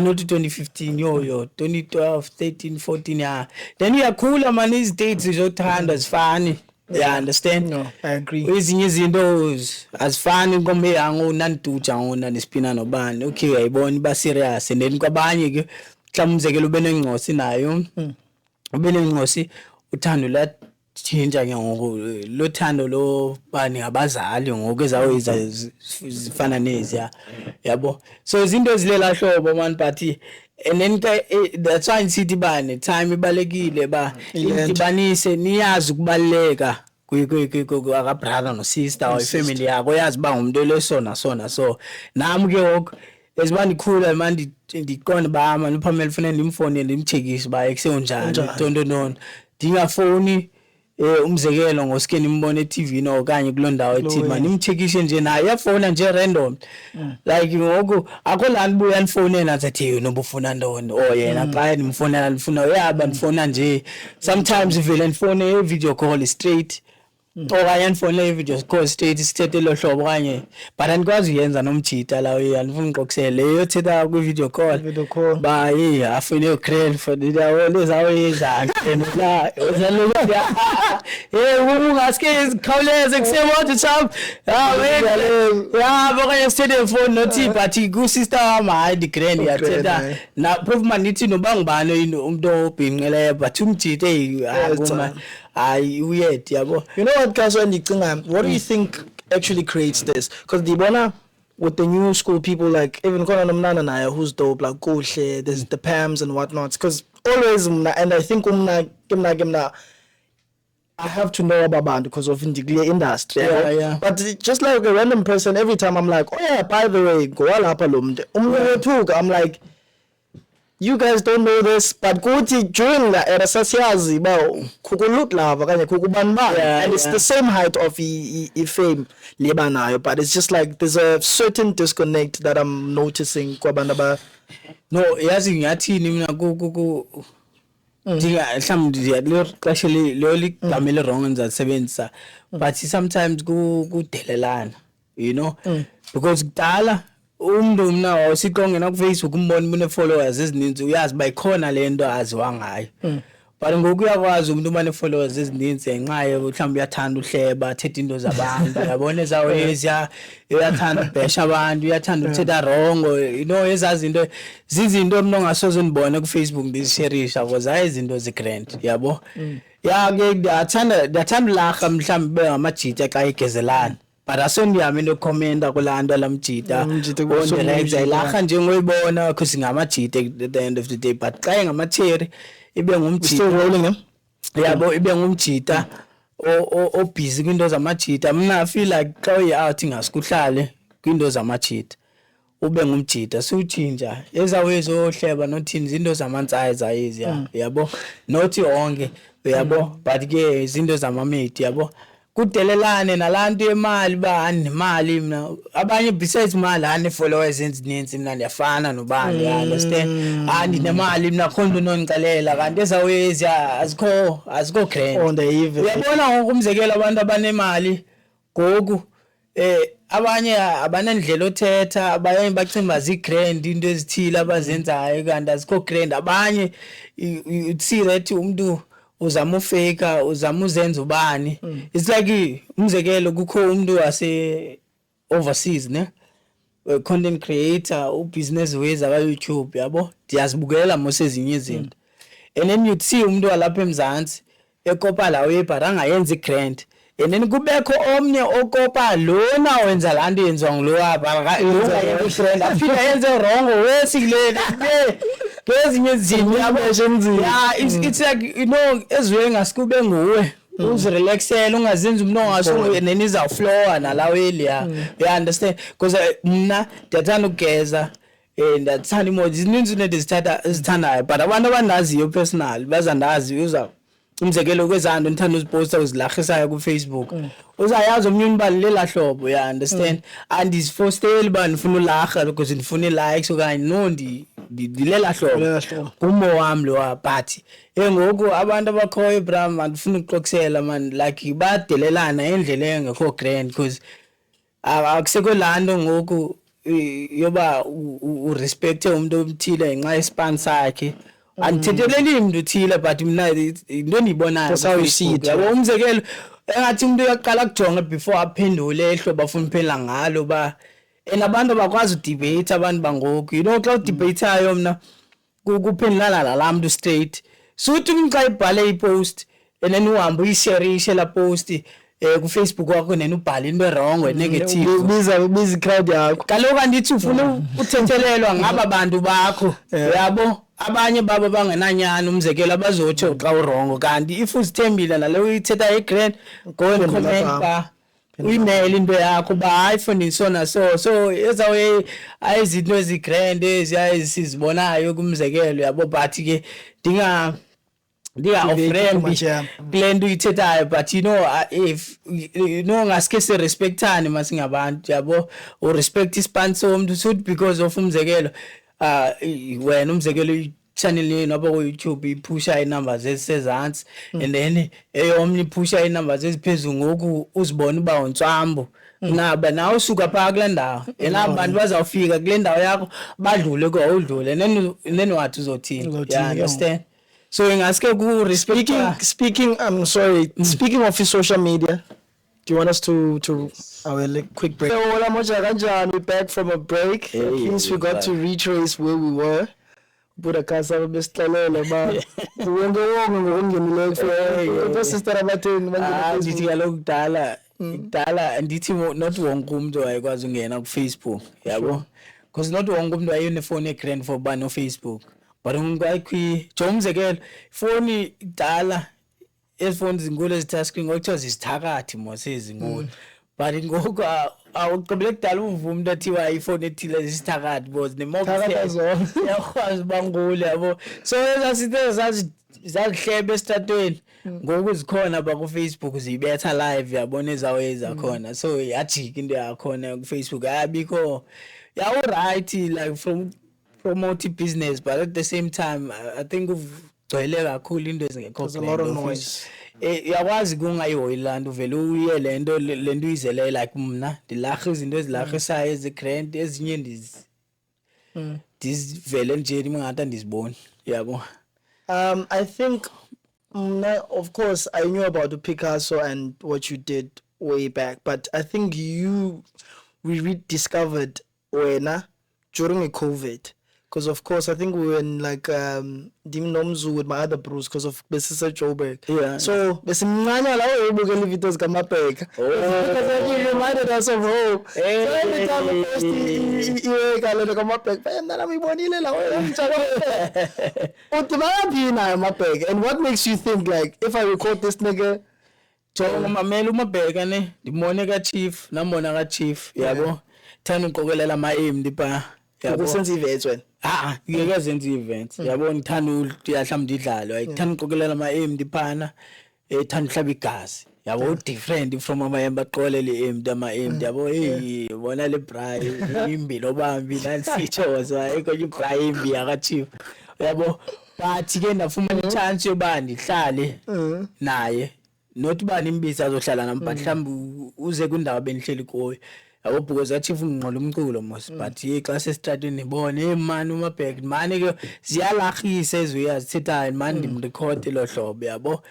not 2015 yo 2012 13 14 yeah then uyakhula man izidates zothandwa zifani yeah understand no I agree ezinye izinto azifani ngombe yangu nanduja ngona nespina nobani okay uyayibona ba serious and then kwabanye ke mhlawumbe umzekelo ube nengcosi nayo ube nengcosi uthando la change ke ngoku lo thando lo bani abazali ngoku ezawoyiza zifana nezi yabo so izinto ezilela hlobo man but and then that's why nsithi bani time ibalekile ba idibanise niyazi ukubaleka aka brother no sister or family yakho yazi ba umuntu lesona so nami ke ngoku ezibani khula man ndiqonda ba man uPamela ufuna ndimfone ndimcheckise ba ekusonjani tontonono ndingafoni umzekelo ngoske nimbone eTV no okanye kulondawo ethi mani nimcheckishe nje naye yafona nje random like ngoku akho la nibuya nifonela athi no bufuna ntoni yena xa nimfonela nifuna uyaba nifona nje sometimes ivele nifone video call straight okanye nifone video call straight sithethe lo hlobo kanye but andikwazi uyenza nomjita la uyandifuna uqokusele leyo thetha ku video call ba afune ucrane for the lezawo yezanga la uzaloku ungaske khawuleze kusemoto chap bokanye sithethe phone nothi but ku sister wami hayi the grand yathetha na proof man nithi noba ngubani umuntu obhinqeleyo but umjite hayi uyet yabo. You know what guys, when what do you think actually creates this? Because the with the new school people like even Kona Mnana Naya who's dope like Kuhle, there's the Pams and whatnot. Because always and I think Gimna I have to know about band because of the industry. Yeah. But just like a random person, every time I'm like, oh yeah, by the way, go all up I'm like, you guys don't know this, but during the era sasiyazi ba kukulut lava kanye kukubanibani and it's the same height of fame lebanayo, but it's just like there's a certain disconnect that I'm noticing kwabantu no yazi ngiyathini mina dinga mhlawumbe ndiyalixesha leligama wrong ngizasebenzisa but sometimes kudelelana you know because kudala umuntu mina wasiqongena ku Facebook umbona une followers ezininzi uyazi bayikhona lento aziwa ngayo but ngoku uyakwazi umuntu manje followers ezininzi enqaye mhlawumbe uyathanda uhleba athethe into zabantu yabona ezawo eziya uyathanda ubhesha abantu uyathanda ukuthetha wrong you know ezazinto zizinto umuntu ongasoze nibone ku Facebook ndizisharisha because hayi izinto zigrand yabo ya ke ndathanda laha mhlawumbe bengamajita xa igezelana but asondiyami into commenta kulanto lamjita direct ayilakha nje ngoyibona because ngamajita at the end of the day but xa ngamatheri ibe ngumjita still rolling yabo ibe ngumjita o busy kwinto zamajita mina feel like xa uyi-out ngasikuhlale kwinto zamajita ube ngumjita siwutshintsha ezawezohleba nothini izinto zamantsayi zayezi yabo nothi onke yabo but ke izinto zamamate yabo kudelelane nalantu yemali ba nemali mina abanye besides imali ane followers ezininzi mina ndiyafana nobani understand nemali mina khona unongicalela kanti ezawezi azikho grand on the even uyabona ngoku umzekelo abantu abanemali ngoku abanye abanandlela othetha, abanye bacimba zigrand into ezithile abazenzayo kanti azikho grand. Abanye uthi that umuntu uzama ufake, uzama uzenza ubani. It's like umzekelo kukho umuntu wase overseas ne content creator, business ways aka YouTube yabo, ndiyazibukela mose ezinye izinto. And then you see umuntu walapha eMzantsi ekopa lawo yebhara angayenza igrand. And then kubekho omnye okopa lona wenza lanto yenziwa ngulo apha igrand afika yenze wrong wesikile ngezinye izinto yabo. Yeah, it's like ezwe ngasikube nguwe uzirelaxela ungazenza umuntu ongaso neni izawuflowa nalawo elia. You understand? Because mna ndiyathanda ukugeza ndathanda emoji zininzi izinto ezithandayo, but abantu abanaziyo personal bazandazi uza umzekelo kwezanto ndithanda uziposta uzilahlisayo ku Facebook uzayazi omnye unibalela hlobo. You understand? Andizifosteli ba ndifuna ulahla because ndifuna likes okanye no ndilela hlobo kumo wami lo but ngoku abantu abakhoyo bram andifuna ukuxoxela man like badelelana endlela engekho grand because akusekho lanto ngoku yoba urespecte umuntu omthile ngenxa yespan sakhe. Andithetheleli umuntu uthile but mina into endiyibonayo yabo umzekelo engathi umuntu uyaqala kujonga before aphendule ehlobo afuna uphendula ngalo ba abantu bakwazi udebate abantu bangoku xa udebateayo mna kuphendulana nala muntu straight suthi xa ibhale ipost and then uhamba uyishare la post ku Facebook wakho nena ubhala into wrong negative ubiza crowd yakho. Kaloku andithi ufuna uthethelelwa ngaba bantu bakho yabo, abanye baba bangenanyana umzekelo abazotsho xa wrong kanti if uzithembile naleyo uyithetha egrand go and comment ba email into yakho ba iPhone isona so ezawe ayizinto ezigrand ezisizibonayo kumzekelo yabo but ke offend blend uyithethayo but if ngaske se respectane masingabantu yabo o respect ispan somuntu suthi because of umzekelo wena umzekelo channel yenu apha ku YouTube iphusha inumbers ezisezantsi and then eyomnye iphusha inumbers eziphezulu ngoku uzibona uba untswambo naba nawe usuka pha kule ndawo abantu bazawufika kule ndawo yakho badlule udlule then wathi uzothini. Yeah, understand? So ingaske ku respect speaking speaking of social media, do you want us to our quick break? Hola moja kanjani, we back from a break. At least we got to retrace where we were. Buda casa besixelela ba wonke ngokungenile ku sister abatheni ndithi kaloku kudala ndithi not wonke umuntu wayekwazi ungena ku Facebook yabo, because not wonke umuntu wayene egrand for ba no Facebook. But ungakwi umzekelo ifoni idala ezifoni zinkulu ezitouchscreen ngokuthiwa zisithakathi mose ezinkulu but ngoku awuqibele kudala uvume umuntu athiwa ifoni ethile zisithakathi because nemokwazi bangule yabo. So ezasinto zazihlebe esitratweni ngoku zikhona ba ku Facebook zibetha live yabona ezaweza khona, so yajika into yakhona ku Facebook ayabikho yawu right like from promote business but at the same time I think ugcwele kakhulu into ezingekho noise. Yakwazi kungayihoyilanda uvele uye lento uyizele like mna ndilahla izinto ezilahlisayo ezigrand ezinye ndizivele nje ningathi ndiziboni yabo. I think of course I knew about the Picasso and what you did way back, but I think we rediscovered wena during a COVID. Because of course I think we were in like Dimnomzu with my other bros because of Besisa Joburg. Yeah. So besimncane lawo ubukela videos kaMabheka. Because he reminded us of hope. So every time we post iweka le kaMabheka, mna ngibonile lawo umtshaka. Uthi na Mabheka. And what makes you think like if I record this nigga mamela uMabheka ne ndimone ka chief nambona ka chief yabo thana uqokelela ama aim dipa yabo senze events wena ngeke zenze events yabo ngithanda uyahla mdidlalo ayithanda uqokelela ama aim diphana ethanda uhlaba igazi yabo different from amayemba aqolele ama aim yabo bona le braai imbi lobambi nansithoza ekonye braai imbi yaka chief yabo but ke ndafumana chance yoba ndihlale naye not bani imbiza azohlala nami but mhlawumbe uze kundawo benihleli kuyo yabo because achieve ngqola umculo mos but xa sesitratweni nibone man uMabheka manje ke ziyalahisa ezuyazithethayo manje ndimrecord lo hlobo yabo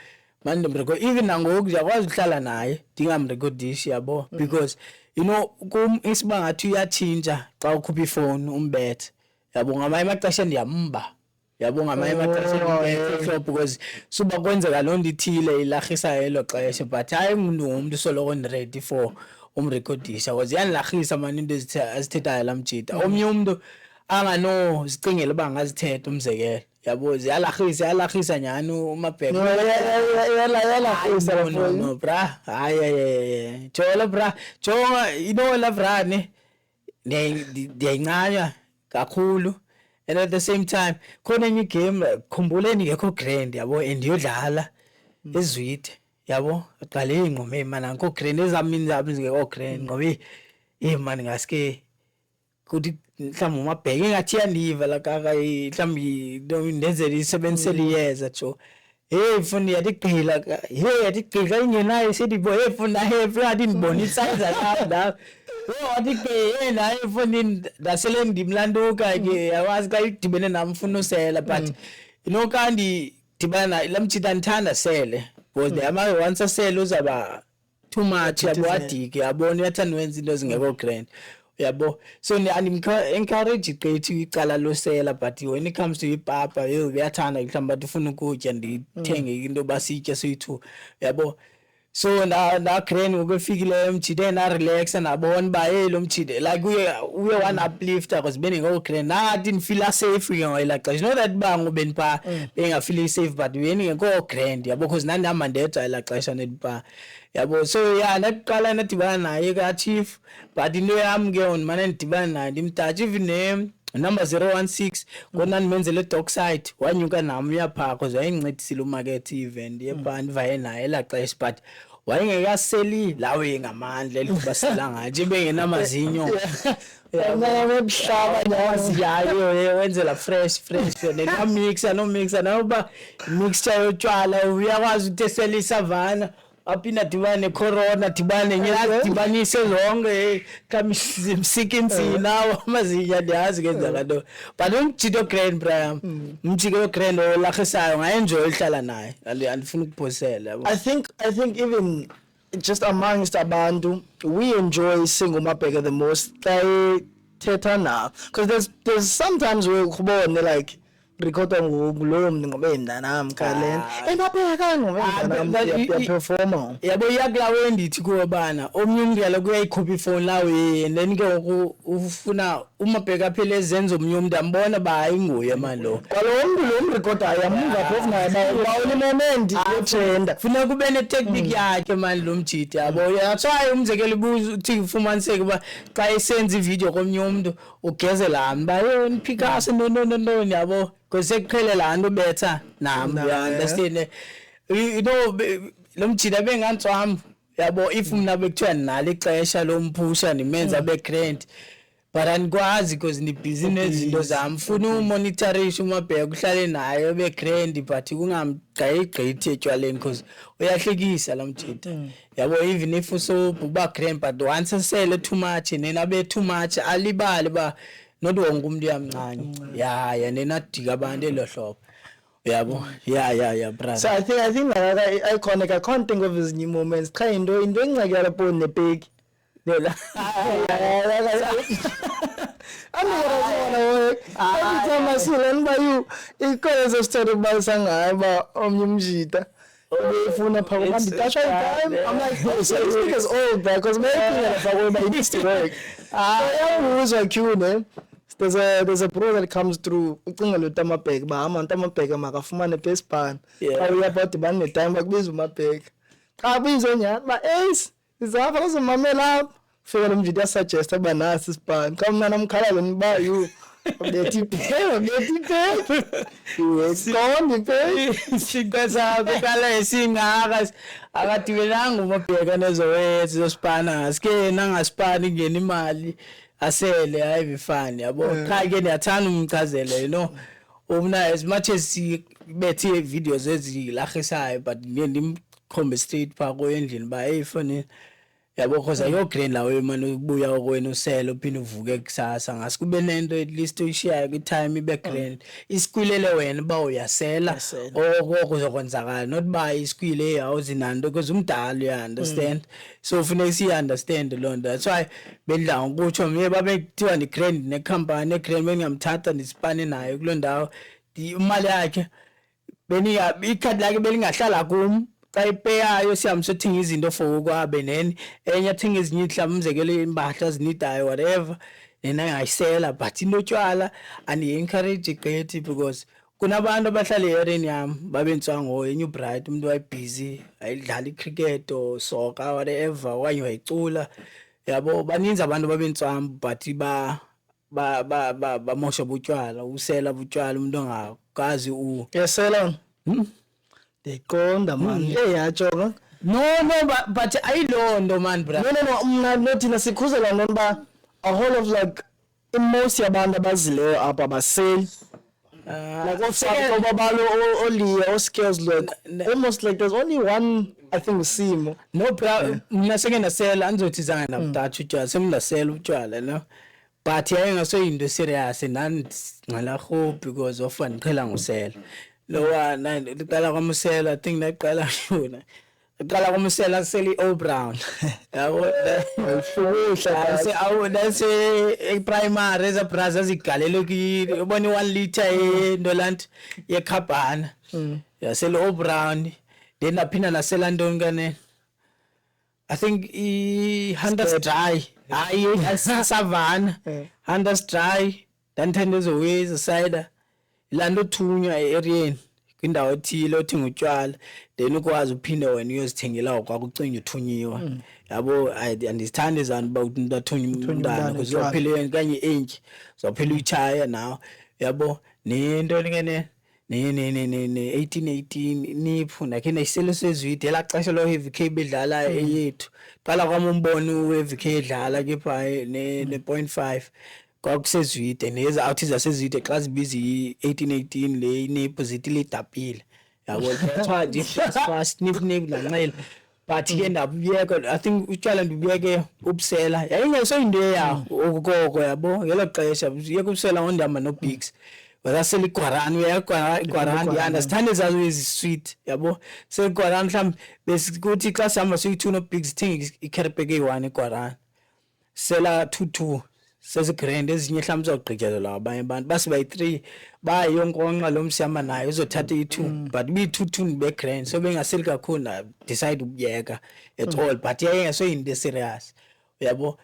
manje ndimrecord even nangoku uyakwazi ukuhlala naye ndingamrecordisi yabo because you know kum isibangathi uyathintsha xa ukhupha ifone umbethe yabo ngamanye amaxesha ndiyamba yabo ngamanye amaxesha so because suba kwenzeka lonto ithile ilahisa elo xesha but hayi umuntu soloko ready for umrecordisha because yanilahisa manje into ezithethayo lamjita omnye umuntu angano sicingele bangazithetha umzekelo yabo ziyalahisa nyani uMabheka yalahisa no bra hayi thola bra jonga inola bra ne ndiyayincanya kakhulu. And at the same time khona enye game khumbuleni ngekho grand yabo andiyodlala ezwide yabo aqale ingqomo mana ngikho grand ezamini zabo ngekho grand ngoba man ngaske kuthi mhlawumbe uMabheka engathi yandiva la kaka mhlawumbe ndenzele isebenzisele iyeza jo funi yadigqila yadigqila ingenayo sithi bo funa yathi ndibonisa la wathi ke naye funi ndasele ndimlanduka ke yawazi xa idibene nami ufuna usela but you know kandi dibana lamjita ndithanda sele because ama once asele uzaba too much yabo adike yabona uyathanda wenza into ezingekho grand yabo so encourage igqithi icala losela but when it comes to ipapa uyathanda mhlawumbe ufuna ukutya ndithenge into basitya soyi2 yabo so na crane ukufikile emjide na relax nabona ba lo mjide like uye one uplifter because beni ngo crane na didn't feel safe ngela xa you know that bangu benpa benga feel safe but beni ngo grand yabo because nani amandetha la xesha netpa yabo so yeah naqala nadibana naye ka chief but into yami ke on mana ndibana naye ndimthatha even name number 016 kona nimenzele dockside wanyuka nami yapha because wayencedisile umarket event yebhandi vaye naye la xesha but wayengekaseli lawe ngamandla elibasela ngathi bengenamazinyo yabemhlaba nyaziyayo wenzela fresh nena mixer noba mixture yotshwala uyakwazi utesela isavana apina dibane corona dibane ngiyazi dibanise zonke kamsikinsi nawo amazinya ndiyazi kenza kanto but umjito grand Brian umjito grand olahisayo ngaenjoy uhlala naye andifuna ukuphosela I think even just amongst abantu we enjoy seeing uMabheka the most thetha na because there's sometimes we khubone like recorda nguloyo mntu ngobe ndanami kalena eMabheka ngobe ndanami performer yabo yakulawe ndithi kubana omnye umngela kuyayikhupha ifone lawe and then ke ufuna uMabheka phela ezenza omnye umuntu ambona ba ayinguye manje lo kwalo muntu lo mrecorda yamuva phofu naye bawuni moment yotrenda funa kube ne technique yakhe manje lo mjidi yabo that's why umzekelo ubuza uthi ufumaniseke ba xa esenza ivideo komnye umuntu ugezela hamba yona Picasso no yabo because eqhele la nto betha nami you understand you know lo mjida bengantswami yabo if mina bekuthiwa nalo ixesha lomphusha nimenza be grand but andikwazi because ni busy nezinto zami funa umonitorisha uMabheka uhlale naye be grand but kungamgqayigqithi etshwaleni because uyahlekisa la mjida yabo even if so buba grand but once sele too much nena be too much alibale ba not wonke umuntu uyamncane ya nena dika abantu elohlobo yabo yeah brother so I think like iconic I can't think of his new moments cha into engceke lapho nebheki lela every time I see Len Bayu ikhona story basangaye ba omnye umjita ubefuna phako manje dasha time I'm like so this thing is old bro because maybe it needs to work uzwa cue there's a bro that comes through ucinga lo Tamabheka bahamba uTamabheka makafumane pespan uya about bane time bakubiza uMabheka cha bizo nyani ba ace izapha uzomamela lapha fika lo mjidi suggest banasi ispan kamna namkhalalo nibayu bethi Sikondi pe sikwaza bekala esingaka akadibelanga uMabheka nezowethu zosipana ngaske nangasipani ngene imali asele ayivifani yabo cha ke niyathanda umchazele you know umna as much as bethe videos ezilahisayo but khombe street park oyendlini ba hey fone yabo cause ayogreen lawo manje ubuya kwena usela uphinde uvuke kusasa ngase kube nento at least uyishiya ku time ibe grand isikwilele wena ba uyasela okuzokwenzakala not ba isikwile awuzinando because umdala you understand so funeka si understand lonto that's why bedla ukuthi mye babe kuthiwa ni grand ne company ne grand bengamthatha nisipane nayo kulondawo imali yakhe beniya ikhadi lakhe belingahlala kum xa ipeyayo siyamsothinga izinto for kwabe neni enye athinga ezinye mhlawumbe umzekelo impahla zinidayo whatever nena ngayisela but inotshwala and encourage igqithi because kunabantu abahlala eareni yami babenswango enye bright umuntu wayebusy ayidlala icricket or soccer whatever wanye wayicula yabo baninzi abantu babenswami but bamosha butshwala usela butshwala umuntu ongakazi yesela Dekonda man yatsho no but ayilondo man bro no mna nothina sikhuzela noma a whole of like most yabantu abazileyo apha abaseli like ofaka babalo oliya o skills like almost like there's only one I think Simo no bro mina seke nasela anzothi zanga nabuthathu utshwala semlasela utshwala no but yaye ngasoyinto serious nani ngala hope because of andiqhela ngusela lowa nani liqala kwamusela I think naqala yona iqala kwamusela seli O Brown yabo fukusha se awu nase primary as a brother zigalelo ki ubona 1 liter endolant yekhabana yaselo O Brown then aphinda nasela ntoni kane I think Hunters Dry hayi Savannah Hunters Dry then tenders away cider ilando thunywa eareeni kwindawo ethile othenga utshwala then ukwazi uphinda wena uyozithengela kwakucinga uthunyiwa yabo andithanda izani ba umuntu athunya umntana because uzophela kanye enki uzophela uyichaya nawo yabo nento ngene ne 1818 niphu nakhe iselo sezwide elaxesha lo heavy K bedlala eyethu qala kwami umbono heavy K edlala ke pha ne 0.5 kwakusezwide neza out zasezwide xa zibizi 1818 le inephu zithi lidapile yabo kuthiwa nje fast nip lanxele but ke ndabuyeka I think utshwala ndibuyeke ubusela yayingasoyinto yawo okoko yabo ngelo xesha uyeke ubusela ngondamba no Bigs wasaseli Guarani Guarani understand ezazo ezisweet yabo se Guarani mhlawumbe besikuthi xa sihamba siyi2 no Bigs thing iKerpeke 1 eGuarani sela 22 sezigrand ezinye mhlawumbe uzogqityezelwa abanye abantu basiba yi3 bayonkonqa lo msiyama naye uzothatha i2 but bi2 begrand so bengaseli kakhulu na decide ukuyeka at all but yayengasoyinto serious yabo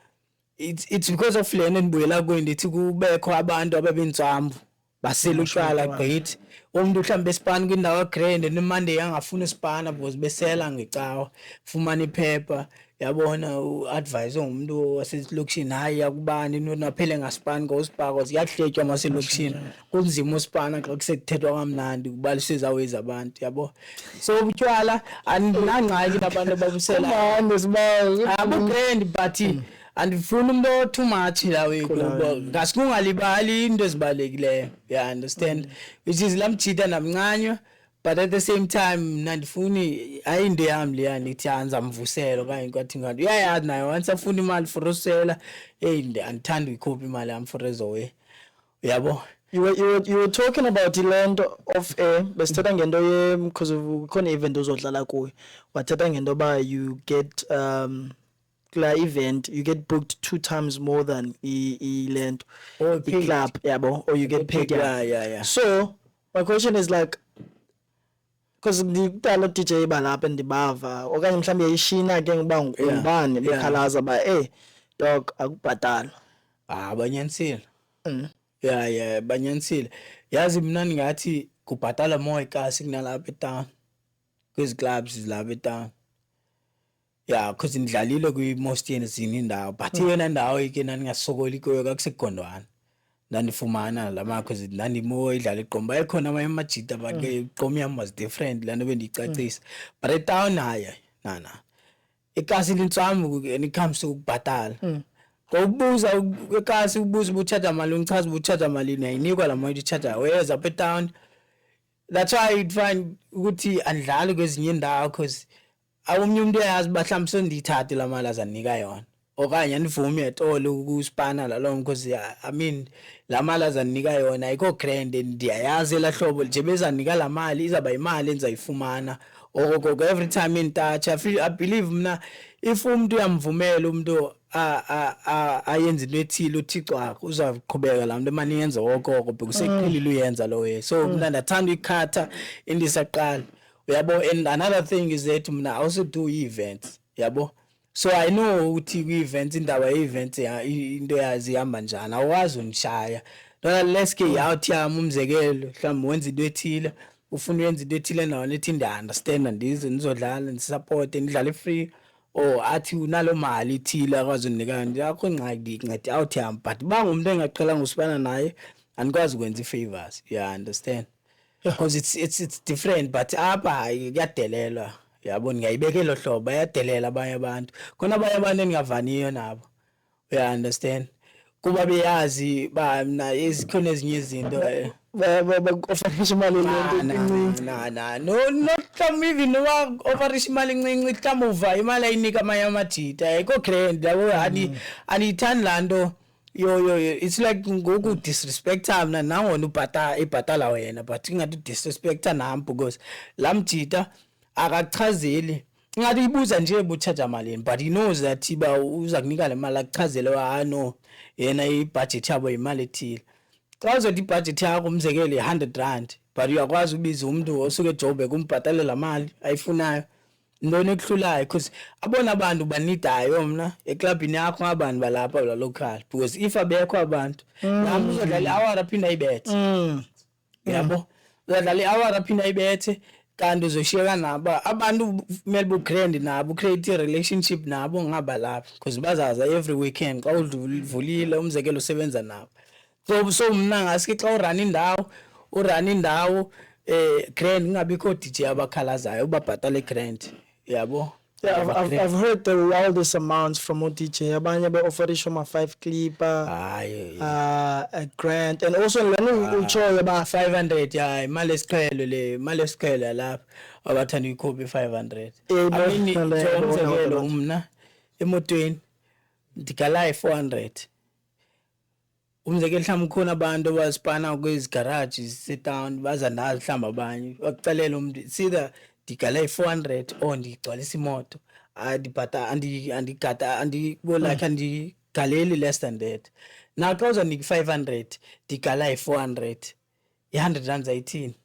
it's because of lena endibuyela kwendithi kubekho abantu ababentsambu basela utshwala gqithi umuntu mhlawumbe esipana kwindawo grand nemonday yangafuna isipana because besela ngecawa fumana iphepha yabona uadvise umuntu waselokishini hayi yakubani nonaphele ngasipana ngosipako ziyahletywa maselokishini kunzima usipana xa kusekuthethwa kamnandi kubaliswe zaweza abantu yabo so utshwala andinangxaki nabantu ababusela manje sibazi abo grand but andifuna umuntu too much lawe kuba ngasingalibali into ezibalekileyo you understand which is lamjita namncanywa but at the same time nandifuni ayinde yami le yani ithi anza mvuselo kanye kwathi ngathi uyayazi nayo once afuna imali for usela andithanda uyikhupha imali yami for away yabo you were talking about ilento of air besithatha ngento ye because khona event ozodlala kuyo wathatha ngento ba you get kula event you get booked 2 times more than lento or the club yabo or you get paid yeah so my question is like because ngidala DJ balapha ndibava okanye mhlawumbe yayishina ke ngiba ngubani bekhalaza ba dog akubhatala banyanisile yeah banyanisile yazi mina ngathi kubhatala more ikasi kunalapha etown kwezi clubs zilapha etown yeah because ndidlalile kwi most yezini indawo but yena ndawo ike naningasokoli kuyo kakusegondwana ndandifumana lamakho ndandimo idlala iqomba ekhona amanye amajita but ke iqomi yami was different lana bendicacisa but etown haya nana ikasi lintsami and it comes to ukubhatala ngokubuza ikasi ubuza ubucharge mali ungichaza ubucharge mali nayinikwa lamuntu icharge weza up etown that's why I find ukuthi andlali kwezinye indawo because awumnye umuntu uyazi bahlambe sondithathe la mali azanika yona okanye anivume etolo ukuspana la lo because I mean la mali azanika yona ayikho grand ndiyayazi la hlobo nje bezanika la mali izaba imali enzayifumana okoko every time in touch I believe mina if umuntu uyamvumela umuntu ayenza into ethile uThixo wakhe uzaqhubeka la muntu manje yenza okoko because eqhilile uyenza lo way so mina ndathanda ikhatha indisaqala yabo. And another thing is that mina also do events yabo, so I know ukuthi ku events indaba ye events into yazi ihamba njani awazi unishaya don't let's get out yami umzekelo mhlawumbe wenza into ethile ufuna uyenza into ethile nawo lethi ndi understand ndize nizodlala ndisupport ndidlale free or athi unalo mali ithile akwazi unika yakho ingxaki ngincede out yami but bangumuntu engaqhela ngusibana naye anikwazi ukwenza ifavors you understand because it's different but apha kuyadelelwa yabo ngiyayibekela hlobo bayadelela abanye abantu khona abanye abantu engavaniyo nabo you understand kuba beyazi ba mina izikhona ezinye izinto offer imali encinci no not even no offer imali encinci mhlambe imali ayinika amanye amajita ayikho grand yabo aniyithandi lanto yo it's like ngoku disrespect mina nangona ibhatala wena but ingathi disrespect nami because lamjita akachazeli ngathi ibuza nje buchaja malini but he knows that iba uza kunika le mali akuchazele no yena ibudget yabo imali ethile xa uzothi ibudget yakho umzekele 100 rand but uyakwazi ubiza umuntu osuke eJoburg umbhatale la mali ayifunayo ndone kuhlulayo because abona abantu banidayo mina eclubini yakho abantu balapha la local because if abekho abantu nami uzodlala hour aphinda ibethe yabo uzodlala hour aphinda ibethe kanti uzoshiyeka nabo abantu kumele bugrand nabo create a relationship nabo ngaba lapha because bazaza every weekend xa udlulile umzekelo usebenza nabo so mina ngaske xa urun indawo grand ngabikho DJ abakhalazayo ubabhatala grand yabo. Yeah, I've heard the wildest amounts from ODJ. Abanye ba offer isho ma 5 clipper, a grant, and also when we show about 500. Yeah, mali esiqhelo lapha abathanda ikhophi 500. I mean umzekelo umna emotweni ndikala 400. Umzekelo mhlawumbe khona abantu abasipana kwezi garages sit down baza nazo mhlawumbe abanye bakucelela umuntu sida digala 400 or ndigcwalisa imoto andibhata andigada andibolaka ndigaleli less than that now xa uzonika 500 digala 400 100 rand ayithini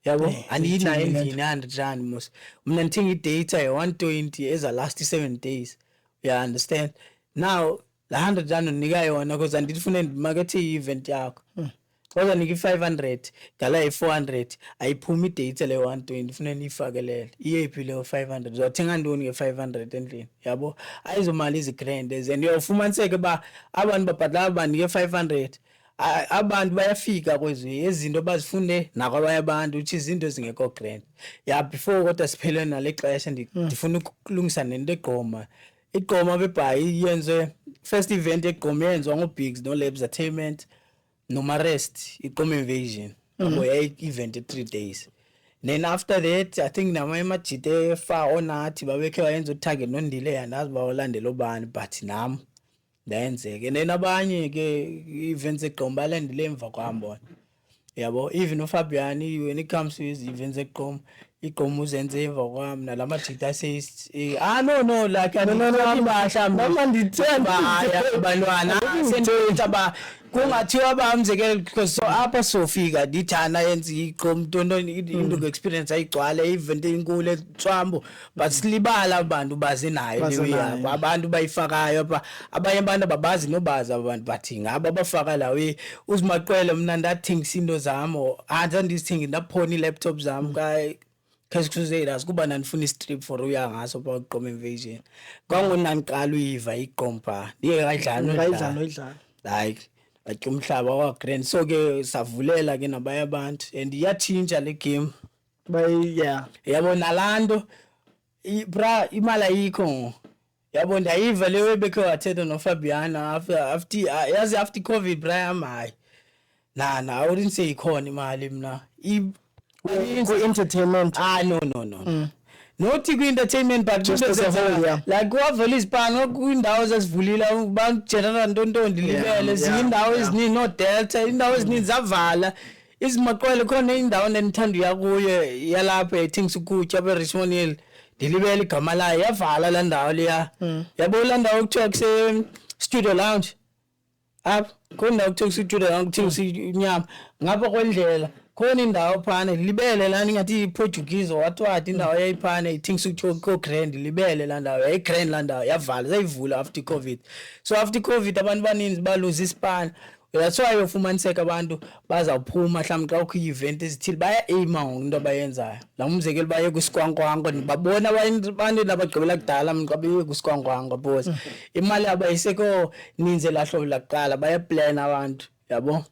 yabo andiyinayo endlini 100 rand mos mina ngithenga idata ye120 eza last 7 days you understand now la 100 rand unika yona because andifuna ndimarket event yakho kodwa niki 500 gala 400 ayiphuma idate le 120 ufuna nifakelele iyephi le 500 uzothenga ndoni nge500 endlini yabo ayizomali izigrand and uyofumaniseke ba abantu babhadala banike 500 abantu bayafika kwezi izinto bazifunde nakwabanye abantu uthi izinto zingekho grand ya before kodwa siphele nale xesha ndifuna ukulungisa nento eGqoma iGqoma bebhayi yenze first event eGqoma yenziwa ngoBiggs no Labs Entertainment no rest iGqoma Invasion ngoya event 3 days then after that I think namanye majite fa onathi babekhe bayenza utarget nondile yandazi bawolandela obani but nami ndayenzeke then abanye ke events eGqoma balandile emva kwambona yabo even uFabiani when it comes to his events eGqoma iGqoma uzenze emva kwami nalamajita says no like bahla mama ndithemba abantwana senthetha ba kungathiwa bamzekele because so apha sofika dithana yenza iGqoma into experience ayigcwale event enkulu eTswambo but silibala abantu baze nayo leyo abantu bayifakayo apha abanye abantu ababazi nobazi abantu bathi ngaba bafaka lawe uzimaqwele mina ndathengisa into zami andizithengi ndaphona ilaptop zami kai Cash Crusaders kuba nanifuna istrip for uya ngaso ba iGqoma Invasion kwangonaniqala uyiva iGqoma ndiye kadlana like umhlaba wa grand so ke savulela ke nabaye abantu and iyathinja le game yabona lanto imali ayikho yabo ndayiva lewe bekho wathetha no Fabiana after COVID Brian hayi I wouldn't say ikhona imali mina ku entertainment no Not entertainment but Just as a whole, yeah. like wavela izipano kwindawo zasivulile abantu general ntonto ndilibele zindawo eziningi no Delta indawo eziningi zavala izimaqwele khona indawo nenithanda yakuye yalapha ethings ukutya be Richmond Hill ndilibele igama layo yavala la ndawo leya yabo la ndawo kuthiwa kuse studio lounge apha khona kuthiwa studio lounge kuthingisa inyama ngapha kwendlela khona indawo phana libele lana ngathi iPortuguese wathi indawo yayiphana ithingisa ukuthiwa Grand libele la ndawo yayiGrand la ndawo yavala sayivula after COVID. So after COVID abantu baninzi baluza ispan. That's why ufumaniseka abantu bazawuphuma mhlawumbe xa ukho event ezithile baya aima into abayenzayo la umzekelo baye kusikwangwangwa babona abantu nabagqibela kudala mntu abaye kusikwangwangwa boss imali abayiseko ninzi lahlo laqala baya plan abantu yabo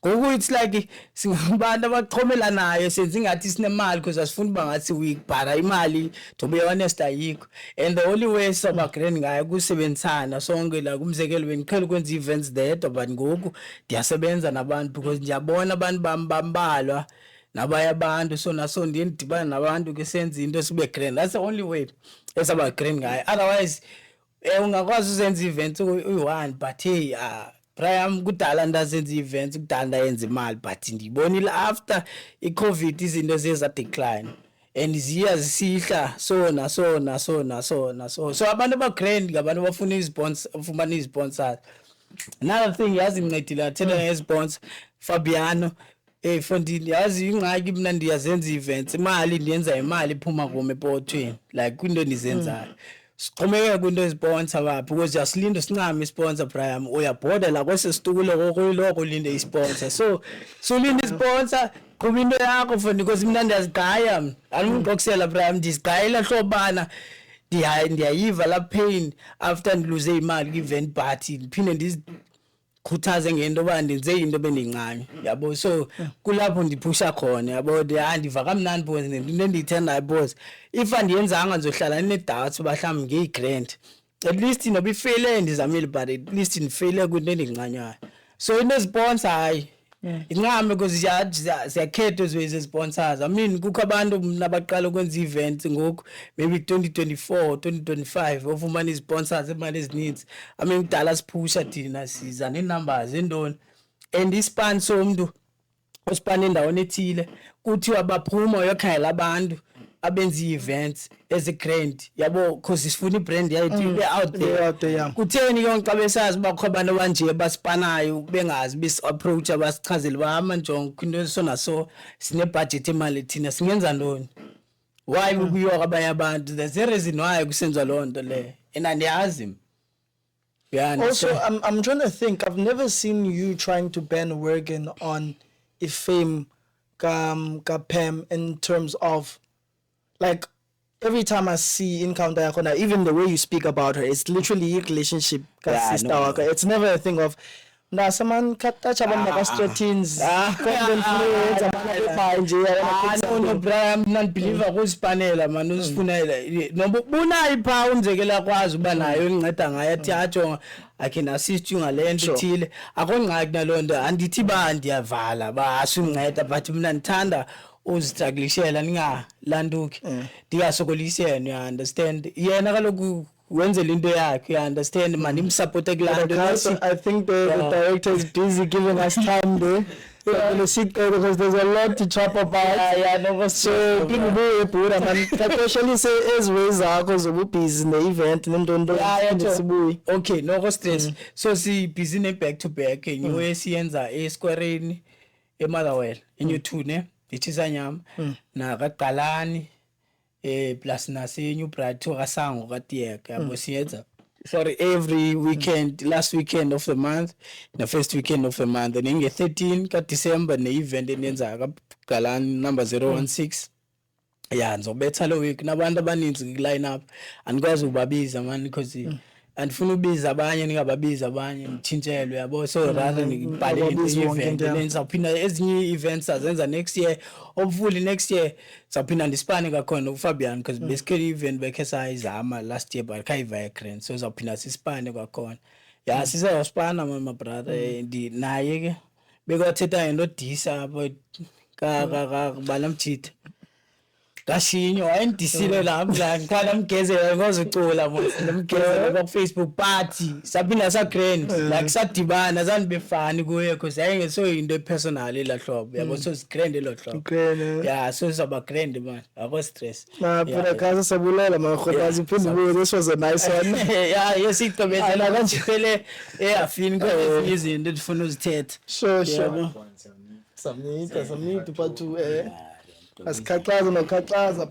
ngoku it's like singabantu abachomela nayo senze ngathi sinemali because asifuni bangathi week but imali to be honest ayikho and the only way sobagrand ngayo kusebenzisana sonke la kumzekelo beniqhela ukwenza events there but ngoku ndiyasebenza nabantu because ndiyabona abantu bambalwa nabaya abantu so naso ndiye ndidibana nabantu ke senze into sibe grand. That's the only way esaba grand ngayo, otherwise ungakwazi uzenza events uyi-one but hey Brian kudala ndazenza events kudala ndayenza imali but ndibonile after iCovid izinto ziza decline and ziya zisihla so abantu abagrand ngabantu bafuna isponsors ufumana isponsors. Another thing yazi mncedile athela ngesponsor Fabiano Fondini yazi ingxaki mina ndiyazenza events imali ndiyenza imali iphuma kume epothweni like kwinto ndizenzayo siqhumeke kwinto eziponsor baphi because yasilinda sincame isponsor Brian uyabhoda la kwesesitukulo kokuyiloko linde isponsor so linde isponsor qhuma into yakho for because mina ndiyazigaya angiqokusela Brian ndizigayela hlobana ndiyayiva la pain after ndiluze imali kwi-event party ndiphinde ndizikhuthaze ngento ba ndenze into bendincane yabo so kulapho ndiphusha khona yabo ndiva kamnandi boss into endiyithandayo boss if andiyenzanga ngizohlala ne-doubts bahlambi ngiyi-grant at least noba ifile ndizamile but at least ndifile kwinto endincanyayo so into sponsor hayi incame because ziyakhetha ezwezi sponsors. I mean kukho abantu nabaqala ukwenza events ngoku maybe 2024 2025 ofumana isponsors imali ezininzi. I mean kudala siphusha thina siza nenumbers endoni and ispan somuntu ospan endaweni ethile kuthiwa baphuma yokhayela abantu abenza events as a grand yabo because sifuna ibrand yayithi out there kutheni yonke xa besazi bakho abantu abanje basipanayo bengazi bis approach abasichazele bahamba njongo kwinto esona so sine budget imali thina singenza ntoni why kuyoka abanye abantu there's a reason why kusenza lonto le and andiyazi. Yeah, also I'm trying to think, I've never seen you trying to bandwagon on Ifame ka Pam in terms of like every time I see encounter yakona, even the way you speak about her, it's literally a relationship sister. No. It's never a thing of na someone touch about the strategies content creators abanye nje no Brian non believer kusipanela man usifunela noba ubona ipha umzekela kwazi uba nayo inceda ngayo athi atsho I can assist you ngalento ethile akongqaki nalonto andithi ba ndiyavala basunceda but mina ngithanda uzistrugglishela ningalanduki ndingasokoliseni you understand yena kaloku wenzela into yakhe you understand man imsupport kulando. I think the director is busy giving us time though. Because there's a lot to chop about. No, so people be pura man especially say ezwe zakho zobu busy ne event nendondo sibuyi. Okay, no stress. So si busy ne back to back ngiwe siyenza eSquareni eMotherwell eNew2 ne iChisanyama na kaQalani plus nase New Bright to Kasango kaTiyeka yabo siyenza sorry every weekend, last weekend of the month, the first weekend of the month, and in 13 ka December ne event enenza kaQalani number 016. Yeah, ngizobetha lo week nabantu abaninzi ku line up andikwazi ubabiza man because andifuna ubiza abanye ningababiza abanye ngitshintshelwe yabo so rather ngibhale event lenzawuphinda ezinye events azenza next year hopefully next year zawuphinda ndispane kakhona uFabian because basically event bekhe sayizama last year but khayiva grand so zawuphinda sispane kakhona yeah sisaspana my brother naye ke bekathetha ngento disa but ka balamjitha kashinyo wayendisile lapho la ngikhala mgezela ngozicula mgezela ku Facebook party sabina sa grand like sadibana zanibefani kuye cause ayingeso into personal la hlobo yabo so grand lo hlobo yeah so saba grand man abo stress phela kaza sabulela makhodazi phinde buye this was a nice one yeah yesitobezela kanje phele afini ko izinto edifuna uzithetha sure samnita but asikhaxaza nokhaxaza